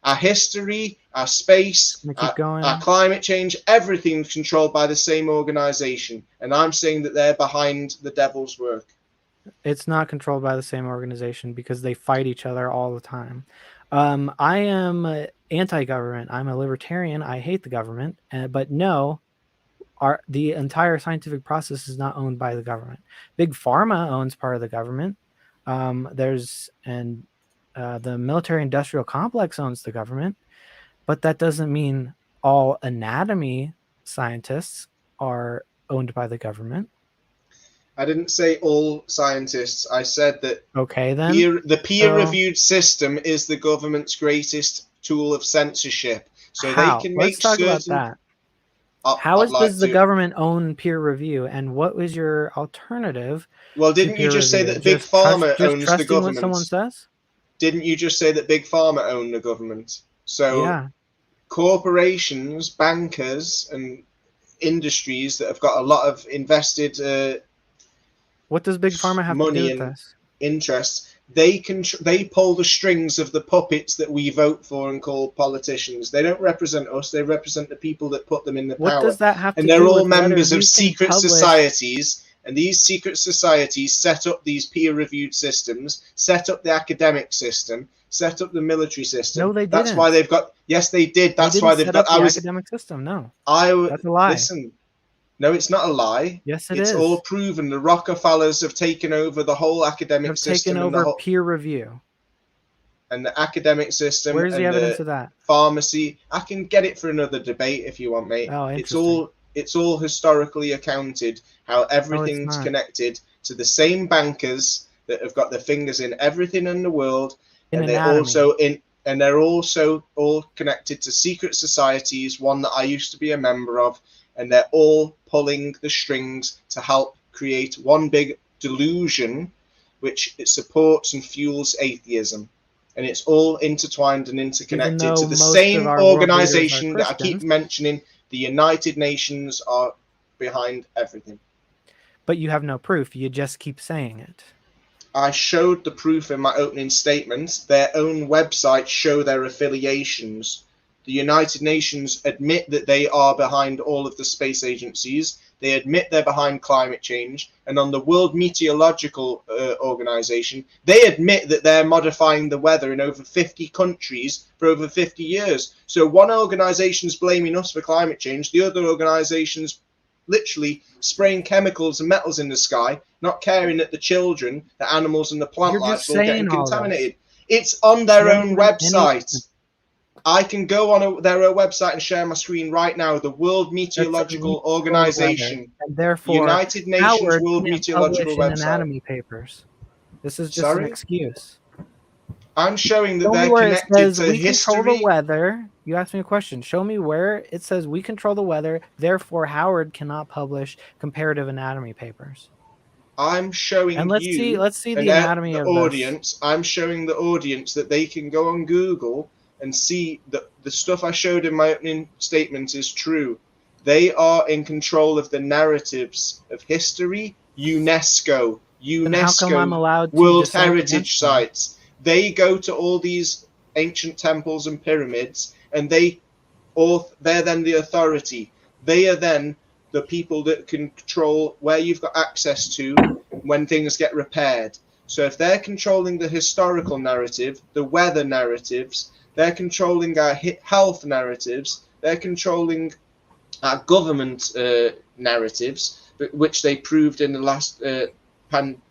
our history, our space, our climate change. Everything's controlled by the same organization, and I'm saying that they're behind the devil's work. It's not controlled by the same organization because they fight each other all the time. I am anti-government. I'm a libertarian. I hate the government. But no, the entire scientific process is not owned by the government. Big Pharma owns part of the government. The military-industrial complex owns the government. But that doesn't mean all anatomy scientists are owned by the government. I didn't say all scientists. I said that the peer-reviewed system is the government's greatest tool of censorship. So they can make certain... Let's talk about that. How does the government own peer review, and what was your alternative? Well, didn't you just say that Big Pharma owns the government? What someone says? Didn't you just say that Big Pharma own the government? So corporations, bankers, and industries that have got a lot of invested... what does Big Pharma have to do with this? Interests. They pull the strings of the puppets that we vote for and call politicians. They don't represent us. They represent the people that put them in the power. What does that have to do with? And they're all with members of secret societies. And these secret societies set up these peer-reviewed systems, set up the academic system, set up the military system. No, they didn't. That's why they've got. Yes, they did. That's why they've got the academic system. No, that's a lie. Listen. No, it's not a lie. Yes, it is. It's all proven. The Rockefellers have taken over the whole academic system. Taken over peer review. And the academic system. Where's the evidence of that? Pharmacy. I can get it for another debate if you want, mate. Oh, interesting. It's all historically accounted how everything's connected to the same bankers that have got their fingers in everything in the world, and they're also all connected to secret societies. One that I used to be a member of. And they're all pulling the strings to help create one big delusion, which it supports and fuels atheism. And it's all intertwined and interconnected to the same organization that I keep mentioning. The United Nations are behind everything. But you have no proof. You just keep saying it. I showed the proof in my opening statement. Their own websites show their affiliations. The United Nations admit that they are behind all of the space agencies. They admit they're behind climate change. And on the World Meteorological Organization, they admit that they're modifying the weather in over 50 countries for over 50 years. So one organization's blaming us for climate change. The other organization's literally spraying chemicals and metals in the sky, not caring that the children, the animals, and the plant life are getting contaminated. It's on their own website. I can go on their website and share my screen right now. The World Meteorological Organization, and therefore, United Nations World Meteorological website. Anatomy papers. This is just an excuse. I'm showing that they're connected to history. Control the weather. You asked me a question. Show me where it says we control the weather. Therefore, Howard cannot publish comparative anatomy papers. I'm showing let's see the anatomy of the audience. I'm showing the audience that they can go on Google and see that the stuff I showed in my opening statement is true. They are in control of the narratives of history, UNESCO, Then how come I'm allowed to World dissent Heritage against them? sites. They go to all these ancient temples and pyramids, and they're then the authority. They are then the people that can control where you've got access to when things get repaired. So if they're controlling the historical narrative, the weather narratives, they're controlling our health narratives, they're controlling our government narratives, which they proved in the last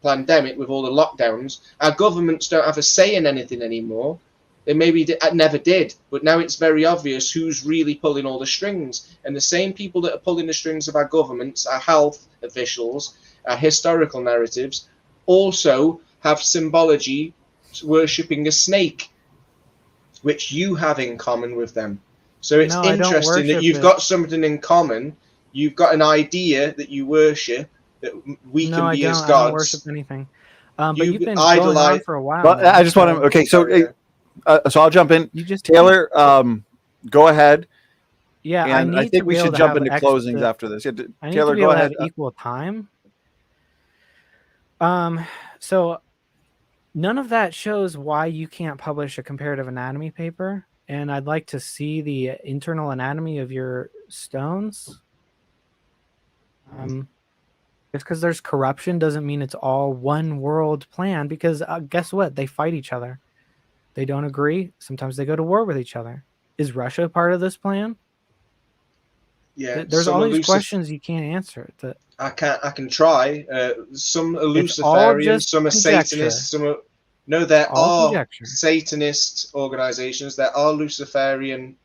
pandemic with all the lockdowns. Our governments don't have a say in anything anymore. They never did, but now it's very obvious who's really pulling all the strings. And the same people that are pulling the strings of our governments, our health officials, our historical narratives, also have symbology worshipping a snake, which you have in common with them. So it's interesting that you've got something in common. You've got an idea that you worship, that we can be as gods. I don't worship anything. But you've been going on for a while. But I just want to. Okay, so I'll jump in. Taylor, go ahead. Yeah, and I think we should jump into closings after this. Taylor, go ahead. Equal time. So none of that shows why you can't publish a comparative anatomy paper. And I'd like to see the internal anatomy of your stones. Just because there's corruption doesn't mean it's all one world plan, because guess what? They fight each other. They don't agree. Sometimes they go to war with each other. Is Russia part of this plan? Yeah. There's all these questions you can't answer. I can try. Some are Luciferians, some are Satanists, some are... No, there are Satanist organizations. There are Luciferian,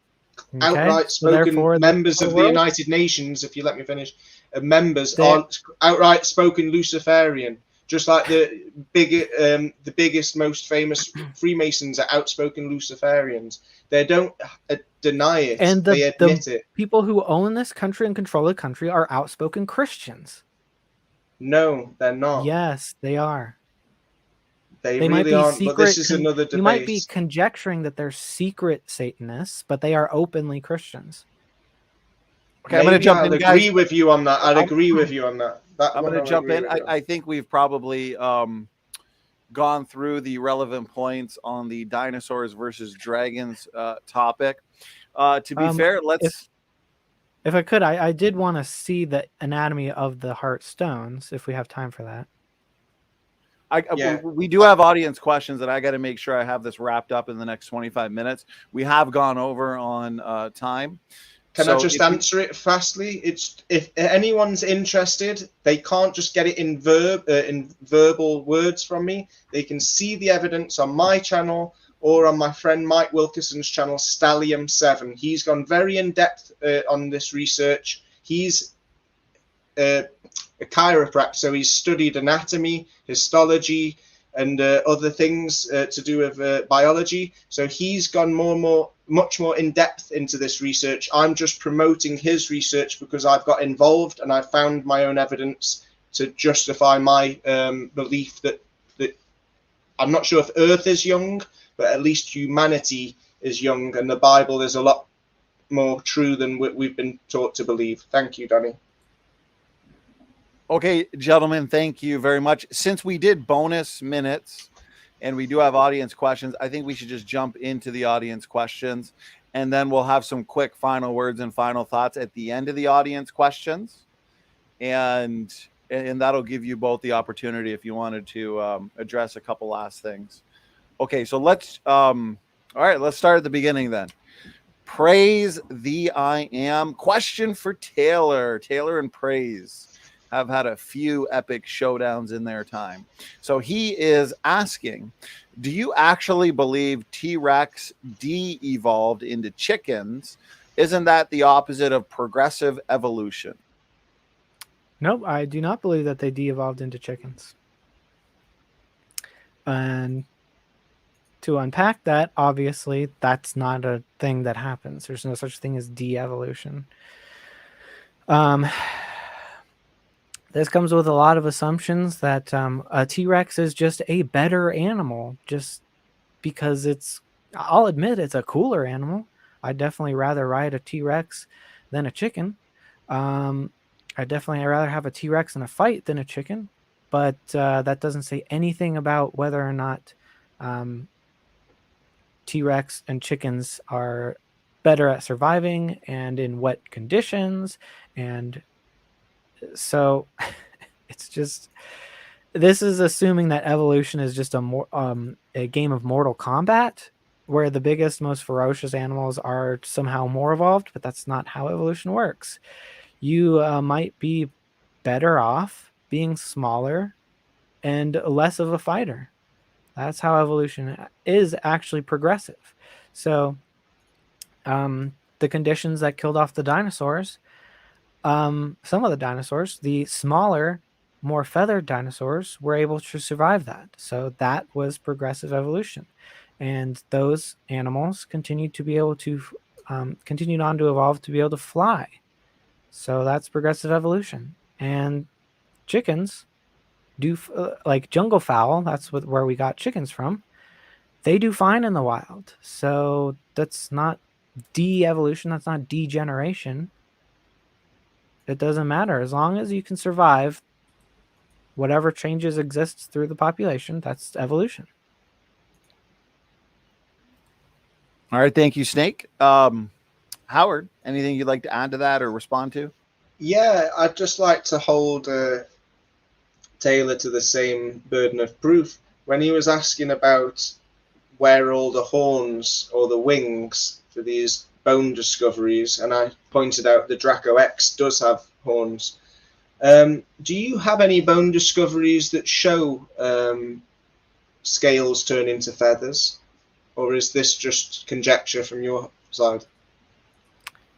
outright spoken members of the United Nations, if you let me finish. Members are outright spoken Luciferian. Just like the biggest, most famous Freemasons are outspoken Luciferians. They don't deny it. And they admit it. People who own this country and control the country are outspoken Christians. No, they're not. Yes, they are. They really might be aren't, secret, but this is another debate. You might be conjecturing that they're secret Satanists, but they are openly Christians. Okay, I'm going to jump in, guys. I'd agree with you on that. I'm going to jump in. I think we've probably gone through the relevant points on the dinosaurs versus dragons topic. To be fair, if I could, I did want to see the anatomy of the heart stones, if we have time for that. We do have audience questions that I got to make sure I have this wrapped up in the next 25 minutes. We have gone over on time. Can I just answer it fastly? If anyone's interested, they can't just get it in verbal words from me. They can see the evidence on my channel or on my friend Mike Wilkerson's channel, Stallium7. He's gone very in depth on this research. He's a chiropractor, so he's studied anatomy, histology, and other things to do with biology. So he's gone much more in depth into this research. I'm just promoting his research because I've got involved and I found my own evidence to justify my belief that I'm not sure if Earth is young, but at least humanity is young, and the Bible is a lot more true than we've been taught to believe. Thank you, Donnie. Okay, gentlemen, thank you very much. Since we did bonus minutes and we do have audience questions, I think we should just jump into the audience questions, and then we'll have some quick final words and final thoughts at the end of the audience questions. And that'll give you both the opportunity if you wanted to address a couple last things. Okay, so let's start at the beginning then. Praise the I Am. Question for Taylor. Taylor and Praise have had a few epic showdowns in their time. So he is asking, do you actually believe T-Rex de-evolved into chickens? Isn't that the opposite of progressive evolution? Nope, I do not believe that they de-evolved into chickens. And to unpack that, obviously, that's not a thing that happens. There's no such thing as de-evolution. This comes with a lot of assumptions that a T-Rex is just a better animal, just because I'll admit it's a cooler animal. I'd definitely rather ride a T-Rex than a chicken. I'd rather have a T-Rex in a fight than a chicken, but that doesn't say anything about whether or not T-Rex and chickens are better at surviving and in what conditions. And so it's just, this is assuming that evolution is just a game of Mortal Kombat where the biggest, most ferocious animals are somehow more evolved, but that's not how evolution works. You might be better off being smaller and less of a fighter. That's how evolution is actually progressive. So the conditions that killed off the dinosaurs, some of the dinosaurs, the smaller, more feathered dinosaurs were able to survive that. So that was progressive evolution. And those animals continued to be able to, continued on to evolve to be able to fly. So that's progressive evolution. And chickens do, like jungle fowl, that's where we got chickens from. They do fine in the wild. So that's not de-evolution, that's not degeneration. It doesn't matter. As long as you can survive whatever changes exists through the population, that's evolution. All right, thank you, Snake. Howard, anything you'd like to add to that or respond to? Yeah, I'd just like to hold Taylor to the same burden of proof. When he was asking about where all the horns or the wings for these bone discoveries, and I pointed out the Draco X does have horns. Do you have any bone discoveries that show scales turn into feathers? Or is this just conjecture from your side?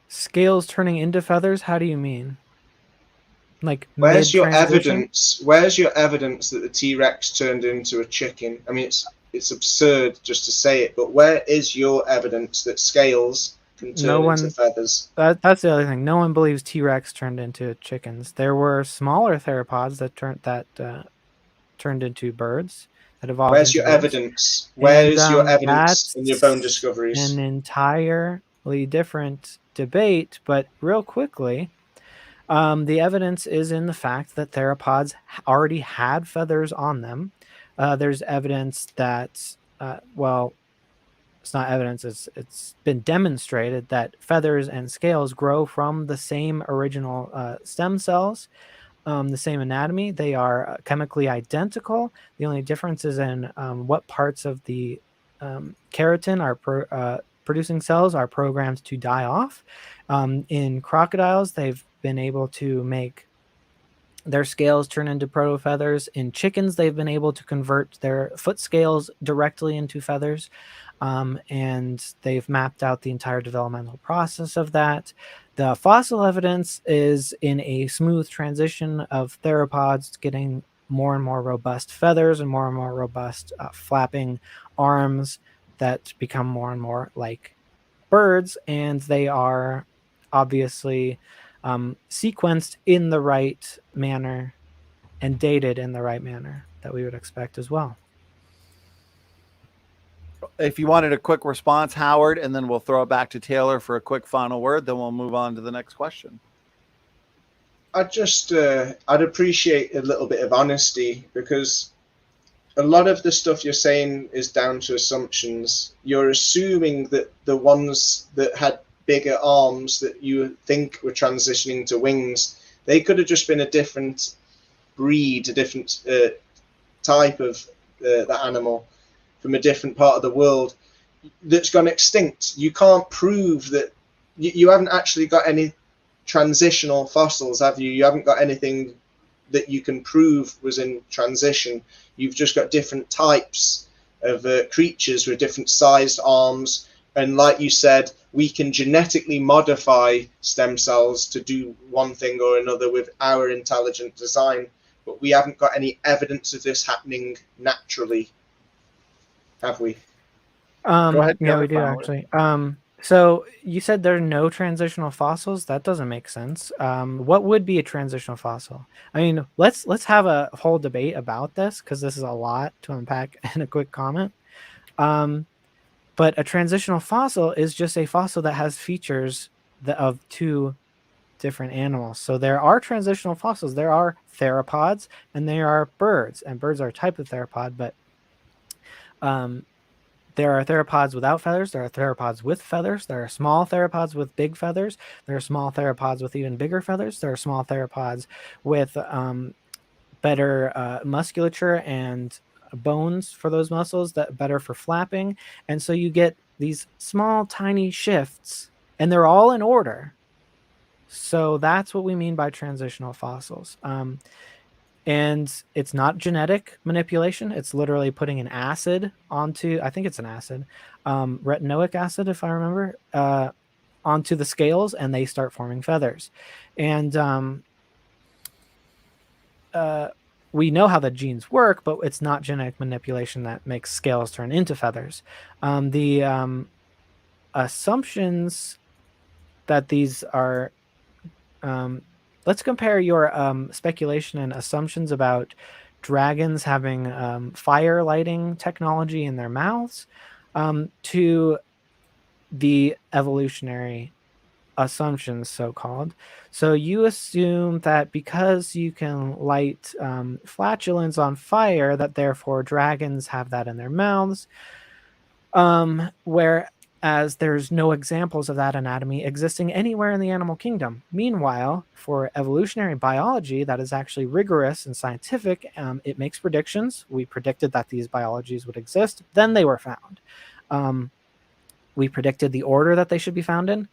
Scales turning into feathers? How do you mean? Like where's your mid-transition? evidence? Where's your evidence that the T-Rex turned into a chicken? I mean, it's absurd just to say it, but where is your evidence that scales can turn into feathers? That's the other thing. No one believes T-Rex turned into chickens. There were smaller theropods that turned into birds. That evolved. Where's your evidence? Where is your evidence in your bone discoveries? An entirely different debate, but real quickly, the evidence is in the fact that theropods already had feathers on them. There's evidence that, well, it's not evidence, it's been demonstrated that feathers and scales grow from the same original stem cells, the same anatomy. They are chemically identical. The only difference is in what parts of the keratin are producing cells are programmed to die off. In crocodiles, they've been able to make their scales turn into proto-feathers. In chickens, they've been able to convert their foot scales directly into feathers. And they've mapped out the entire developmental process of that. The fossil evidence is in a smooth transition of theropods getting more and more robust feathers and more robust flapping arms that become more and more like birds, and they are obviously sequenced in the right manner and dated in the right manner that we would expect as well. If you wanted a quick response, Howard, and then we'll throw it back to Taylor for a quick final word, then we'll move on to the next question. I'd appreciate a little bit of honesty, because a lot of the stuff you're saying is down to assumptions. You're assuming that the ones that had bigger arms that you think were transitioning to wings, they could have just been a different breed, a different type of the animal from a different part of the world that's gone extinct. You can't prove that. You haven't actually got any transitional fossils, have you? You haven't got anything that you can prove was in transition. You've just got different types of creatures with different sized arms. And like you said, we can genetically modify stem cells to do one thing or another with our intelligent design, but we haven't got any evidence of this happening naturally, have we? Go ahead. Yeah, we do actually. So you said there are no transitional fossils. That doesn't make sense. What would be a transitional fossil? I mean, let's have a whole debate about this, because this is a lot to unpack in a quick comment. But a transitional fossil is just a fossil that has features of two different animals. So there are transitional fossils. There are theropods and there are birds, and birds are a type of theropod, but there are theropods without feathers. There are theropods with feathers. There are small theropods with big feathers. There are small theropods with even bigger feathers. There are small theropods with better musculature and bones for those muscles, that better for flapping. And so you get these small, tiny shifts, and they're all in order. So that's what we mean by transitional fossils. And it's not genetic manipulation. It's literally putting an acid onto, I think it's an acid, retinoic acid, if I remember, onto the scales, and they start forming feathers. And we know how the genes work, but it's not genetic manipulation that makes scales turn into feathers. The assumptions that these are, let's compare your speculation and assumptions about dragons having fire lighting technology in their mouths to the evolutionary assumptions, so-called. So you assume that because you can light flatulence on fire, that therefore dragons have that in their mouths, whereas there's no examples of that anatomy existing anywhere in the animal kingdom. Meanwhile, for evolutionary biology that is actually rigorous and scientific, it makes predictions. We predicted that these biologies would exist, then they were found. We predicted the order that they should be found in.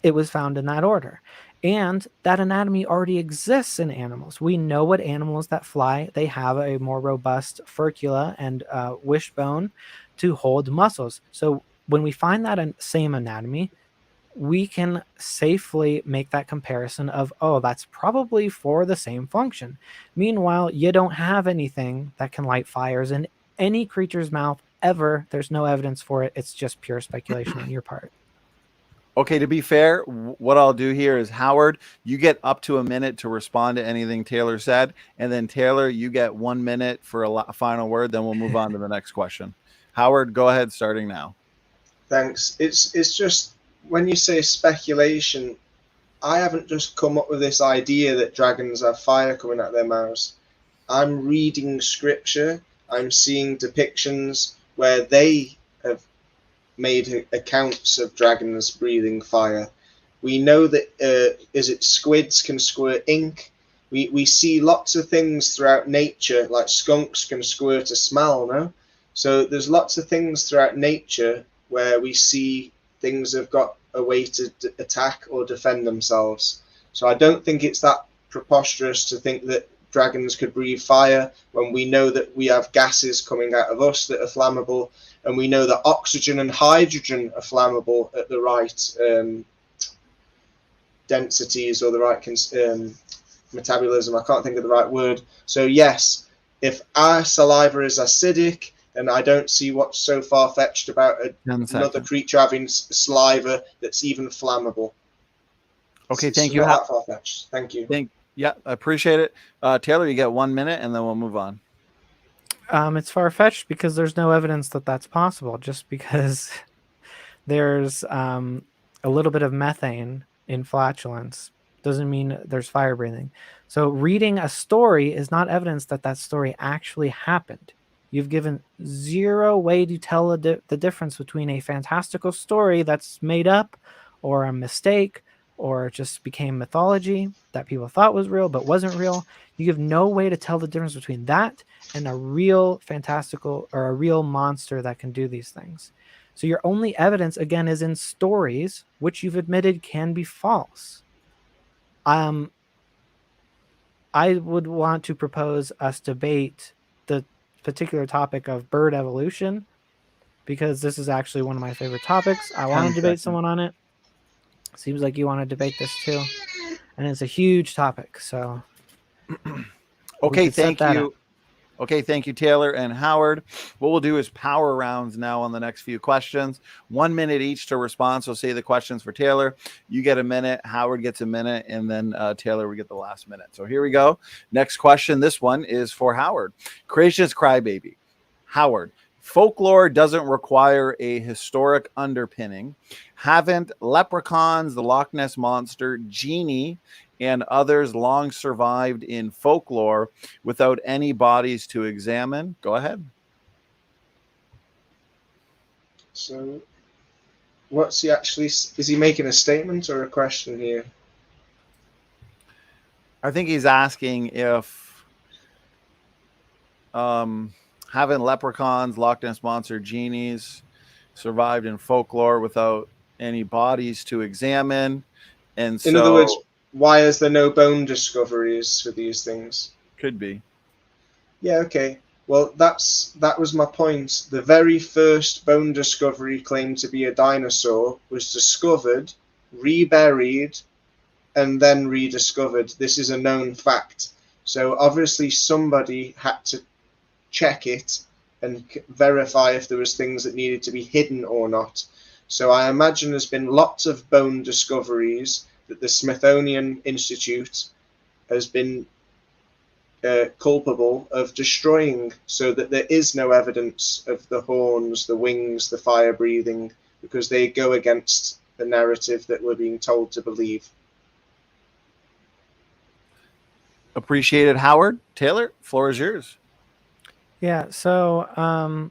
It was found in that order. And that anatomy already exists in animals. We know what animals that fly, they have a more robust furcula and wishbone to hold muscles. So when we find that same anatomy, we can safely make that comparison of, oh, that's probably for the same function. Meanwhile, you don't have anything that can light fires in any creature's mouth ever. There's no evidence for it. It's just pure speculation on your part. Okay, to be fair, what I'll do here is, Howard, you get up to a minute to respond to anything Taylor said, and then Taylor, you get 1 minute for a final word, then we'll move on to the next question. Howard, go ahead, starting now. Thanks. It's just, when you say speculation, I haven't just come up with this idea that dragons have fire coming out their mouths. I'm reading scripture. I'm seeing depictions where they have made accounts of dragons breathing fire. We know that squids can squirt ink. We see lots of things throughout nature, like skunks can squirt a smell, no? So there's lots of things throughout nature where we see things have got a way to attack or defend themselves. So I don't think it's that preposterous to think that dragons could breathe fire when we know that we have gases coming out of us that are flammable, and we know that oxygen and hydrogen are flammable at the right densities or the right metabolism. I can't think of the right word. So yes, if our saliva is acidic, then I don't see what's so far-fetched about another creature having saliva that's even flammable. Okay, thank you. Not that far-fetched. Thank you. Yeah, I appreciate it. Taylor, you get 1 minute, and then we'll move on. It's far-fetched because there's no evidence that that's possible. Just because there's a little bit of methane in flatulence doesn't mean there's fire breathing. So reading a story is not evidence that that story actually happened. You've given zero way to tell the difference between a fantastical story that's made up, or a mistake, or just became mythology that people thought was real but wasn't real. You give no way to tell the difference between that and a real fantastical or a real monster that can do these things. So your only evidence, again, is in stories, which you've admitted can be false. I would want to propose us debate the particular topic of bird evolution, because this is actually one of my favorite topics. I want to debate someone on it. Seems like you want to debate this too, and it's a huge topic. So, okay, thank you. Okay, thank you, Taylor and Howard. What we'll do is power rounds now on the next few questions. 1 minute each to respond. So say the questions for Taylor. You get a minute, Howard gets a minute, and then Taylor will get the last minute. So here we go. Next question. This one is for Howard. Creationist crybaby. Howard, Folklore doesn't require a historic underpinning. Haven't leprechauns, the Loch Ness Monster, genie, and others long survived in folklore without any bodies to examine? Go ahead. So, what's he actually? Is he making a statement or a question here? I think he's asking if haven't leprechauns, Loch Ness Monster, genies survived in folklore without any bodies to examine. And In other words, so why is there no bone discoveries for these things? could be. Yeah, okay. Well, that was my point. The very first bone discovery claimed to be a dinosaur was discovered, reburied, and then rediscovered. This is a known fact. So obviously somebody had to check it and verify if there was things that needed to be hidden or not. So I imagine there's been lots of bone discoveries that the Smithsonian Institute has been culpable of destroying, so that there is no evidence of the horns, the wings, the fire breathing, because they go against the narrative that we're being told to believe. Appreciated, Howard. Taylor, floor is yours. Yeah, so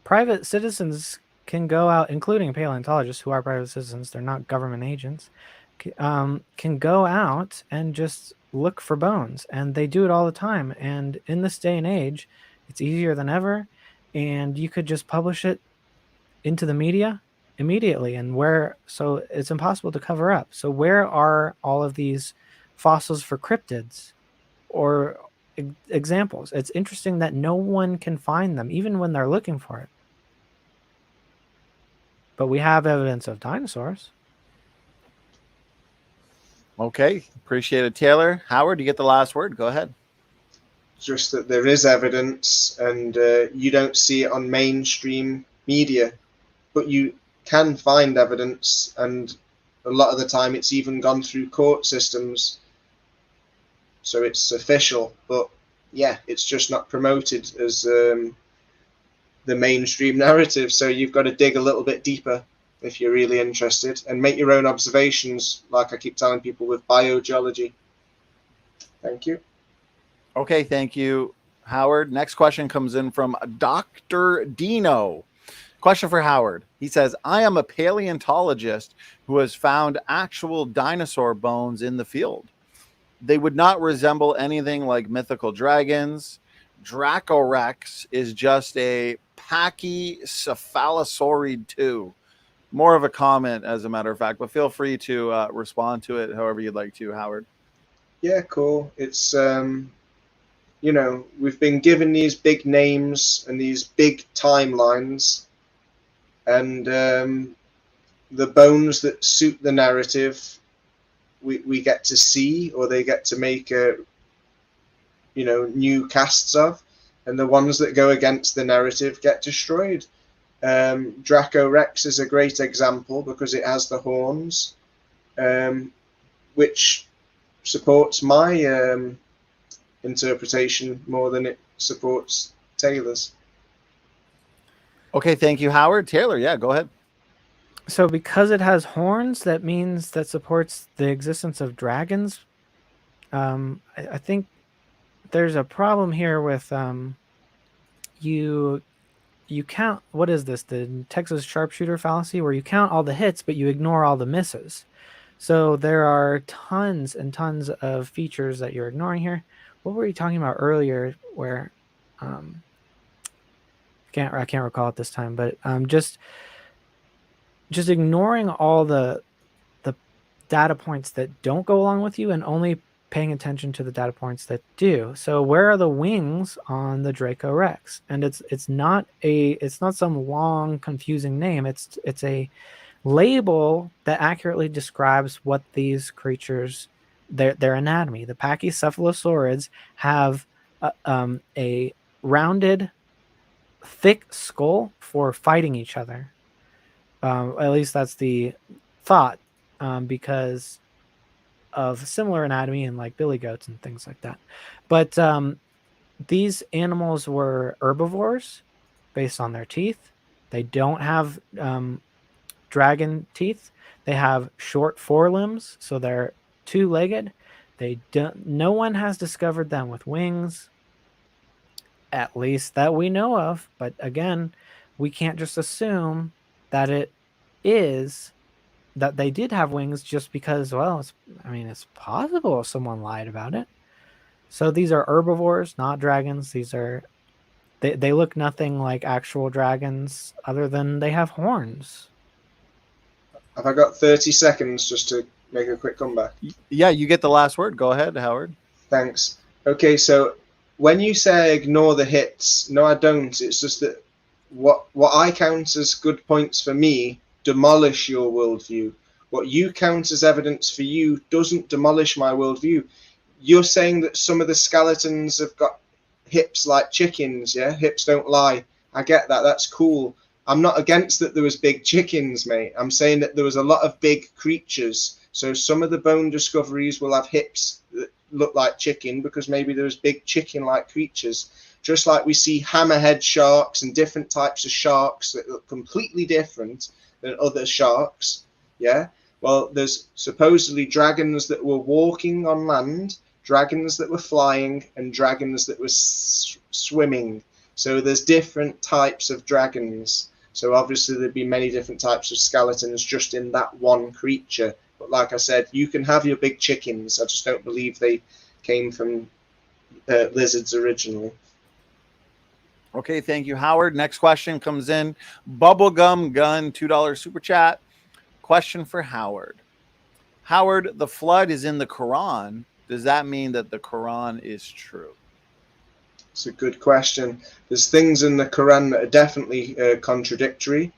private citizens can go out, including paleontologists who are private citizens, they're not government agents, can go out and just look for bones, and they do it all the time. And in this day and age, it's easier than ever, and you could just publish it into the media immediately. And so it's impossible to cover up. So where are all of these fossils for cryptids or examples? It's interesting that no one can find them, even when they're looking for it. But we have evidence of dinosaurs. Okay, appreciate it, Taylor. Howard, you get the last word. Go ahead. Just that there is evidence, and you don't see it on mainstream media, but you can find evidence, and a lot of the time it's even gone through court systems, so it's official. But yeah, it's just not promoted as the mainstream narrative. So you've got to dig a little bit deeper if you're really interested, and make your own observations, like I keep telling people with biogeology. Thank you. Okay, thank you, Howard. Next question comes in from Dr. Dino. Question for Howard. He says, I am a paleontologist who has found actual dinosaur bones in the field. They would not resemble anything like mythical dragons. Dracorex is just a pachycephalosaurid too. More of a comment, as a matter of fact, but feel free to respond to it however you'd like to, Howard. Yeah, cool. It's we've been given these big names and these big timelines, and the bones that suit the narrative we get to see, or they get to make new casts of, and the ones that go against the narrative get destroyed. Dracorex is a great example because it has the horns, which supports my interpretation more than it supports Taylor's. Okay, thank you, Howard. Taylor, yeah, go ahead. So because it has horns, that means that supports the existence of dragons. I think there's a problem here with you count, what is this, the Texas sharpshooter fallacy, where you count all the hits but you ignore all the misses. So there are tons and tons of features that you're ignoring here. What were you talking about earlier where I can't recall at this time, but just ignoring all the data points that don't go along with you and only paying attention to the data points that do. So where are the wings on the Dracorex? And it's not some long confusing name. It's a label that accurately describes what these creatures, their anatomy. The pachycephalosaurids have a rounded, thick skull for fighting each other. At least that's the thought, because of similar anatomy in like billy goats and things like that. But these animals were herbivores, based on their teeth. They don't have dragon teeth. They have short forelimbs, so they're two-legged. No one has discovered them with wings, at least that we know of. But again, we can't just assume that that they did have wings just because, well, it's possible someone lied about it. So these are herbivores, not dragons. They look nothing like actual dragons other than they have horns. Have I got 30 seconds just to make a quick comeback? Yeah, you get the last word. Go ahead, Howard. Thanks. Okay, so when you say ignore the hits, no, I don't. It's just that what I count as good points for me demolish your worldview. What you count as evidence for you doesn't demolish my worldview. You're saying that some of the skeletons have got hips like chickens, yeah? Hips don't lie. I get that. That's cool. I'm not against that there was big chickens, mate. I'm saying that there was a lot of big creatures. So some of the bone discoveries will have hips that look like chicken because maybe there was big chicken-like creatures. Just like we see hammerhead sharks and different types of sharks that look completely different than other sharks, yeah? Well, there's supposedly dragons that were walking on land, dragons that were flying, and dragons that were swimming. So there's different types of dragons. So obviously there'd be many different types of skeletons just in that one creature. But like I said, you can have your big chickens. I just don't believe they came from lizards originally. Okay, thank you, Howard. Next question comes in. Bubblegum Gun, $2 super chat. Question for Howard. Howard, the flood is in the Quran. Does that mean that the Quran is true? It's a good question. There's things in the Quran that are definitely contradictory,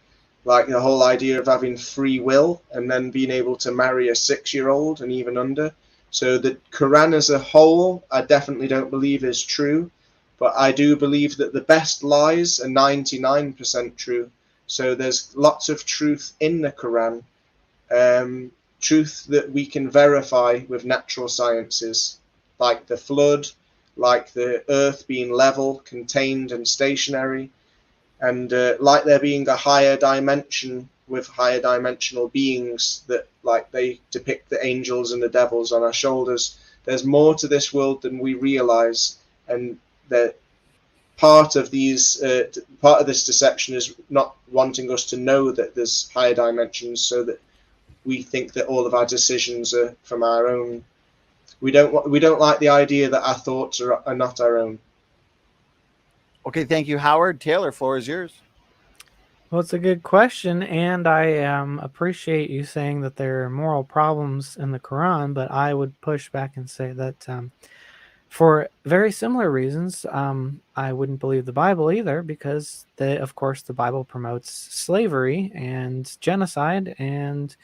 like the whole idea of having free will and then being able to marry a 6-year-old and even under. So the Quran as a whole, I definitely don't believe is true, but I do believe that the best lies are 99% true. So there's lots of truth in the Quran, truth that we can verify with natural sciences, like the flood, like the earth being level, contained and stationary, and like there being a higher dimension with higher dimensional beings that, like, they depict the angels and the devils on our shoulders. There's more to this world than we realize, and that part of this deception is not wanting us to know that there's higher dimensions, so that we think that all of our decisions are from our own. We don't like the idea that our thoughts are not our own. Okay, thank you, Howard. Taylor, floor is yours. Well, it's a good question, and I appreciate you saying that there are moral problems in the Quran, but I would push back and say that for very similar reasons, I wouldn't believe the Bible either, because of course the Bible promotes slavery and genocide and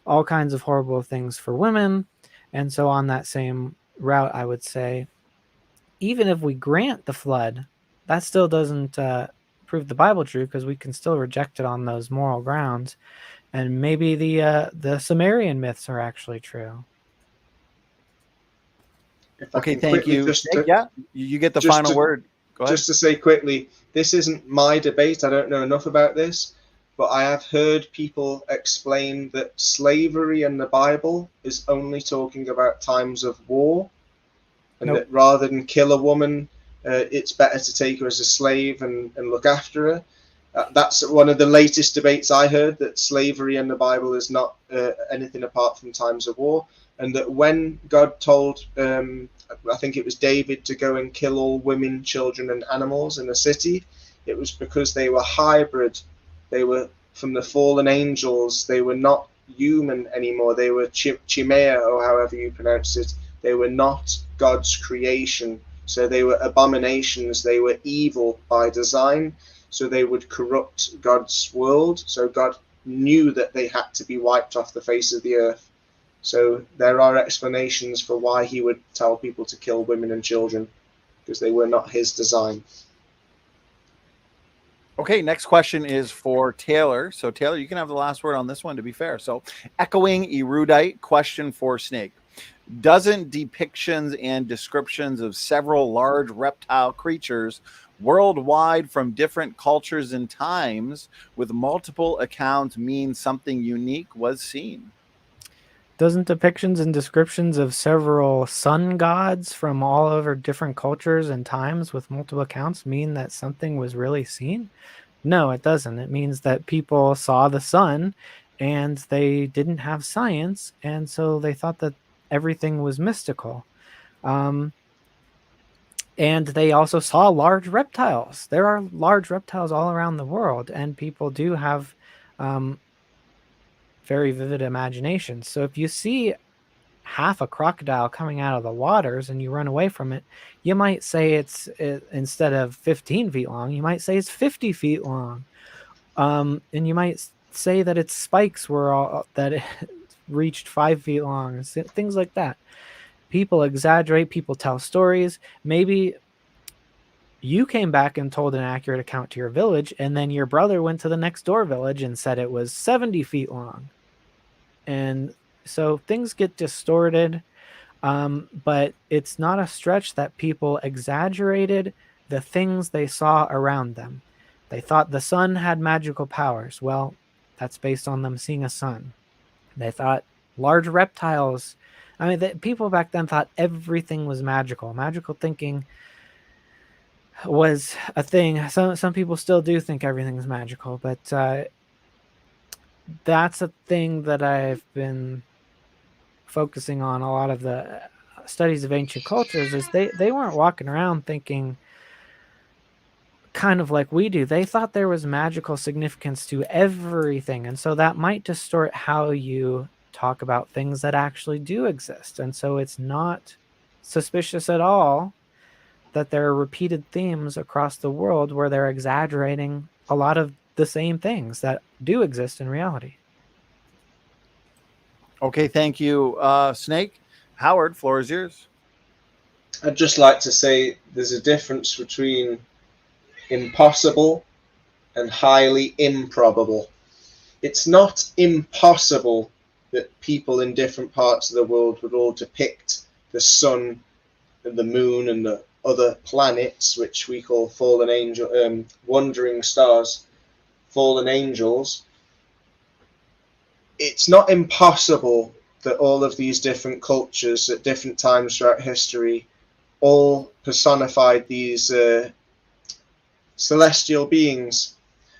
all kinds of horrible things for women. And so on that same route, I would say, even if we grant the flood, that still doesn't prove the Bible true, because we can still reject it on those moral grounds. And maybe the Sumerian myths are actually true. Okay, thank you. You get the final word. Go ahead. Just to say quickly, this isn't my debate. I don't know enough about this, but I have heard people explain that slavery in the Bible is only talking about times of war, and that rather than kill a woman, it's better to take her as a slave and look after her. That's one of the latest debates I heard, that slavery in the Bible is not anything apart from times of war, and that when God told, I think it was David, to go and kill all women, children, and animals in a city, it was because they were hybrid. They were from the fallen angels. They were not human anymore. They were chimera, or however you pronounce it. They were not God's creation. So they were abominations. They were evil by design. So they would corrupt God's world. So God knew that they had to be wiped off the face of the earth. So there are explanations for why he would tell people to kill women and children, because they were not his design. Okay, next question is for Taylor. So Taylor, you can have the last word on this one, to be fair. So echoing erudite, question for Snake. Doesn't depictions and descriptions of several large reptile creatures worldwide from different cultures and times with multiple accounts mean something unique was seen? Doesn't depictions and descriptions of several sun gods from all over different cultures and times with multiple accounts mean that something was really seen? No, it doesn't. It means that people saw the sun and they didn't have science, and so they thought that everything was mystical. Um, and they also saw large reptiles. There are large reptiles all around the world, and people do have very vivid imaginations. So if you see half a crocodile coming out of the waters and you run away from it, you might say instead of 15 feet long, you might say it's 50 feet long. And you might say that its spikes were all that it reached 5 feet long, things like that. People exaggerate, people tell stories. Maybe you came back and told an accurate account to your village, and then your brother went to the next door village and said it was 70 feet long. And so things get distorted, but it's not a stretch that people exaggerated the things they saw around them. They thought the sun had magical powers. Well, that's based on them seeing a sun. They thought large reptiles. I mean, people back then thought everything was magical. Magical thinking was a thing. Some people still do think everything is magical, but that's a thing that I've been focusing on a lot of the studies of ancient cultures, is they weren't walking around thinking kind of like we do. They thought there was magical significance to everything, and so that might distort how you talk about things that actually do exist. And so it's not suspicious at all that there are repeated themes across the world where they're exaggerating a lot of the same things that do exist in reality. Okay, thank you, Snake. Howard, floor is yours. I'd just like to say there's a difference between impossible and highly improbable. It's not impossible that people in different parts of the world would all depict the sun and the moon and the other planets, which we call fallen angel, wandering stars, fallen angels. It's not impossible that all of these different cultures at different times throughout history all personified these celestial beings,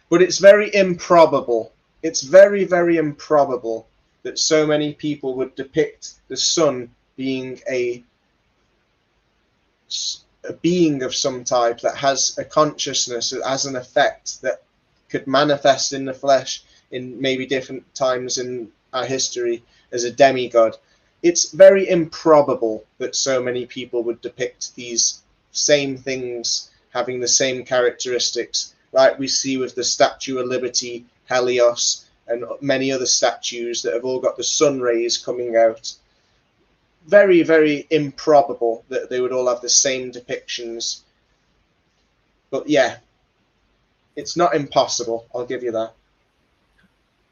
but it's very improbable. It's very, very improbable that so many people would depict the sun being a being of some type that has a consciousness, as an effect that could manifest in the flesh in maybe different times in our history as a demigod. It's very improbable that so many people would depict these same things having the same characteristics, like we see with the Statue of Liberty, Helios, and many other statues that have all got the sun rays coming out. Very, very improbable that they would all have the same depictions. But yeah, it's not impossible, I'll give you that.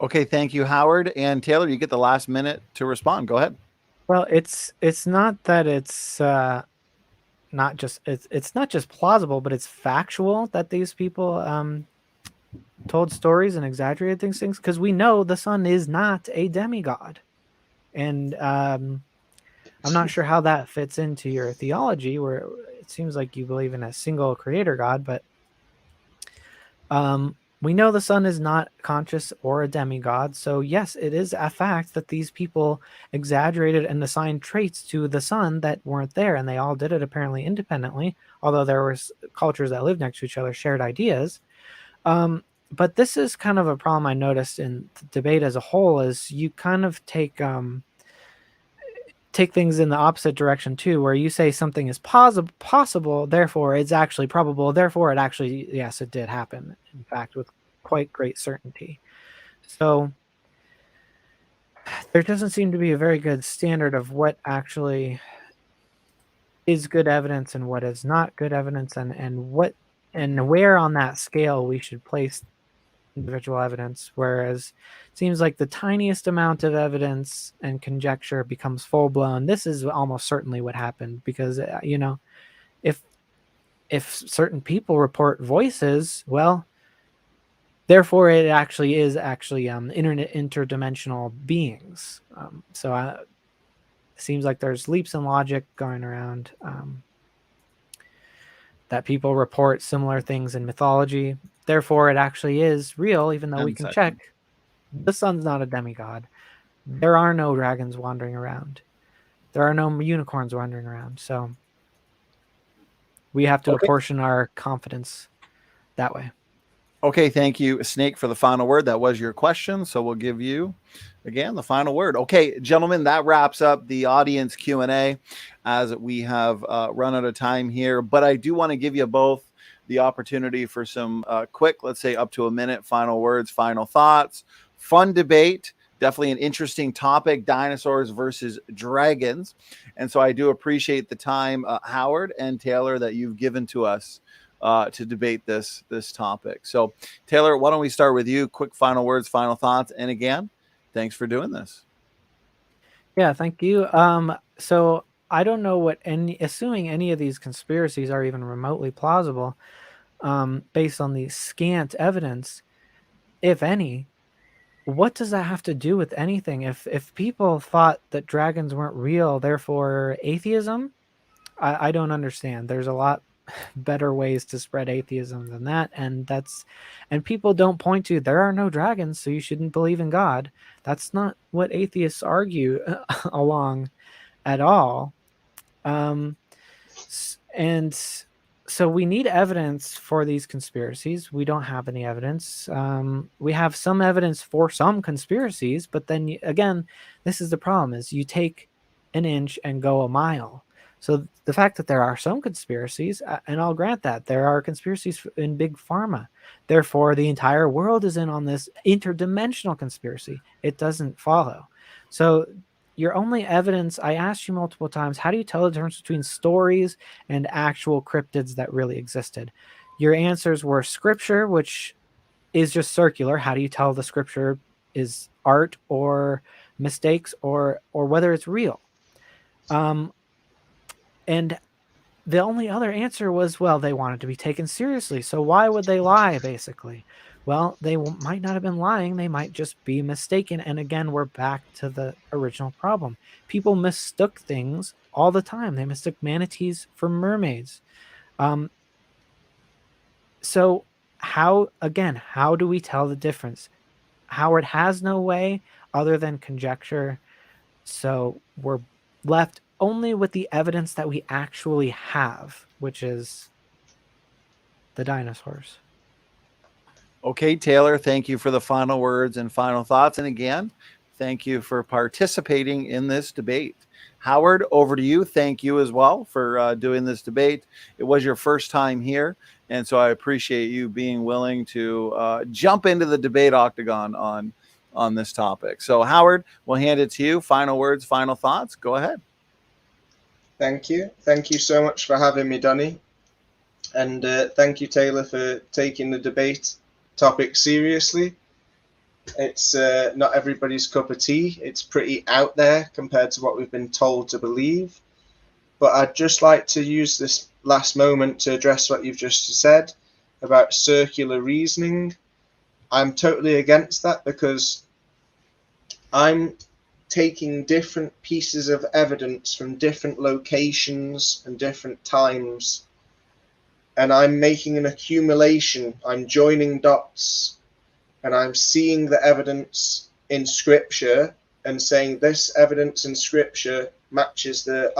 Okay, thank you, Howard. And Taylor, you get the last minute to respond. Go ahead. Well, it's not that it's not just plausible, but it's factual that these people told stories and exaggerated things, because we know the sun is not a demigod. And I'm not sure how that fits into your theology, where it seems like you believe in a single creator God, but we know the sun is not conscious or a demigod. So yes, it is a fact that these people exaggerated and assigned traits to the sun that weren't there, and they all did it apparently independently, although there were cultures that lived next to each other, shared ideas. But this is kind of a problem I noticed in the debate as a whole, is you kind of take things in the opposite direction too, where you say something is possible, therefore it's actually probable, therefore it actually, yes, it did happen, in fact, with quite great certainty. So there doesn't seem to be a very good standard of what actually is good evidence and what is not good evidence, and where on that scale we should place individual evidence, whereas it seems like the tiniest amount of evidence and conjecture becomes full-blown. This is almost certainly what happened, because if if certain people report voices, well, therefore it actually is interdimensional beings. So it seems like there's leaps in logic going around, that people report similar things in mythology. Therefore, it actually is real, even though we can check. The sun's not a demigod. There are no dragons wandering around. There are no unicorns wandering around. So we have to apportion our confidence that way. Okay, thank you, Snake, for the final word. That was your question, so we'll give you, again, the final word. Okay, gentlemen, that wraps up the audience Q&A, as we have run out of time here. But I do want to give you both the opportunity for some quick, let's say up to a minute, final words, final thoughts. Fun debate, definitely an interesting topic, dinosaurs versus dragons. And so I do appreciate the time, Howard and Taylor, that you've given to us to debate this topic. So, Taylor, why don't we start with you? Quick final words, final thoughts, and again, thanks for doing this. Yeah, thank you. So I don't know what assuming any of these conspiracies are even remotely plausible, based on the scant evidence, if any. What does that have to do with anything? If people thought that dragons weren't real, therefore atheism, I don't understand. There's a lot better ways to spread atheism than that, and people don't point to there are no dragons, so you shouldn't believe in God. That's not what atheists argue along at all. And so we need evidence for these conspiracies. We don't have any evidence. We have some evidence for some conspiracies, but then again, this is the problem: is you take an inch and go a mile. So the fact that there are some conspiracies, and I'll grant that there are conspiracies in big pharma, therefore the entire world is in on this interdimensional conspiracy. It doesn't follow. So your only evidence, I asked you multiple times, how do you tell the difference between stories and actual cryptids that really existed? Your answers were scripture, which is just circular. How do you tell the scripture is art or mistakes or whether it's real? And the only other answer was, well, they wanted to be taken seriously. So why would they lie, basically? Well, they might not have been lying. They might just be mistaken. And again, we're back to the original problem. People mistook things all the time. They mistook manatees for mermaids. So how do we tell the difference? Howard has no way other than conjecture. So we're left only with the evidence that we actually have, which is the dinosaurs. Okay, Taylor, thank you for the final words and final thoughts. And again, thank you for participating in this debate. Howard, over to you. Thank you as well for doing this debate. It was your first time here, and so I appreciate you being willing to jump into the debate octagon on this topic. So, Howard, we'll hand it to you. Final words, final thoughts. Go ahead. Thank you. Thank you so much for having me, Donny. And thank you, Taylor, for taking the debate topic seriously. It's not everybody's cup of tea. It's pretty out there compared to what we've been told to believe. But I'd just like to use this last moment to address what you've just said about circular reasoning. I'm totally against that, because I'm taking different pieces of evidence from different locations and different times, and I'm making an accumulation. I'm joining dots, and I'm seeing the evidence in scripture and saying this evidence in scripture matches the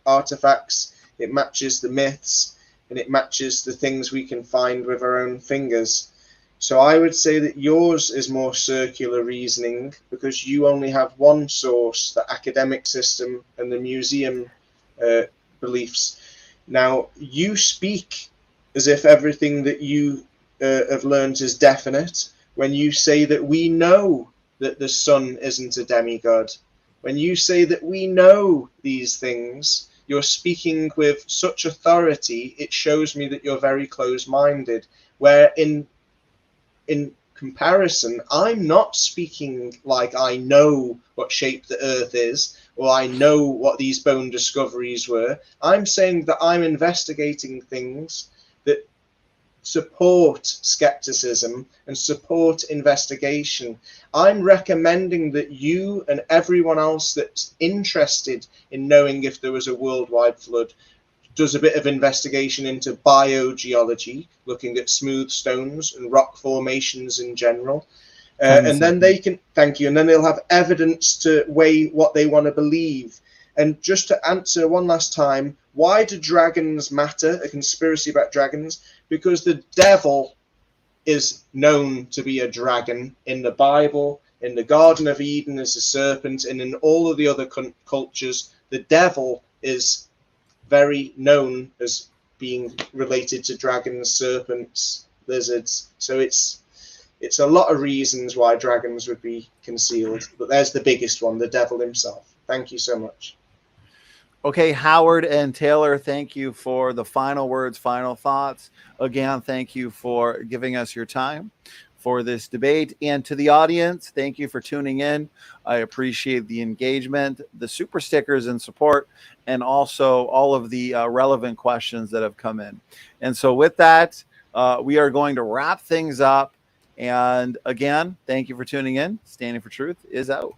artifacts, it matches the myths, and it matches the things we can find with our own fingers. So I would say that yours is more circular reasoning, because you only have one source, the academic system and the museum beliefs. Now, you speak as if everything that you have learned is definite. When you say that we know that the sun isn't a demigod, when you say that we know these things, you're speaking with such authority, it shows me that you're very close-minded, where in comparison, I'm not speaking like I know what shape the earth is, or I know what these bone discoveries were. I'm saying that I'm investigating things that support skepticism and support investigation. I'm recommending that you and everyone else that's interested in knowing if there was a worldwide flood does a bit of investigation into biogeology, looking at smooth stones and rock formations in general. And then they can, thank you, and then they'll have evidence to weigh what they want to believe. And just to answer one last time, why do dragons matter, a conspiracy about dragons? Because the devil is known to be a dragon in the Bible, in the Garden of Eden as a serpent, and in all of the other cultures, the devil is very known as being related to dragons, serpents, lizards. So it's a lot of reasons why dragons would be concealed, but there's the biggest one, the devil himself. Thank you so much. Okay, Howard and Taylor, thank you for the final words, final thoughts. Again, thank you for giving us your time for this debate. And to the audience, thank you for tuning in. I appreciate the engagement, the super stickers and support, and also all of the relevant questions that have come in. And so with that, we are going to wrap things up. And again, thank you for tuning in. Standing for Truth is out.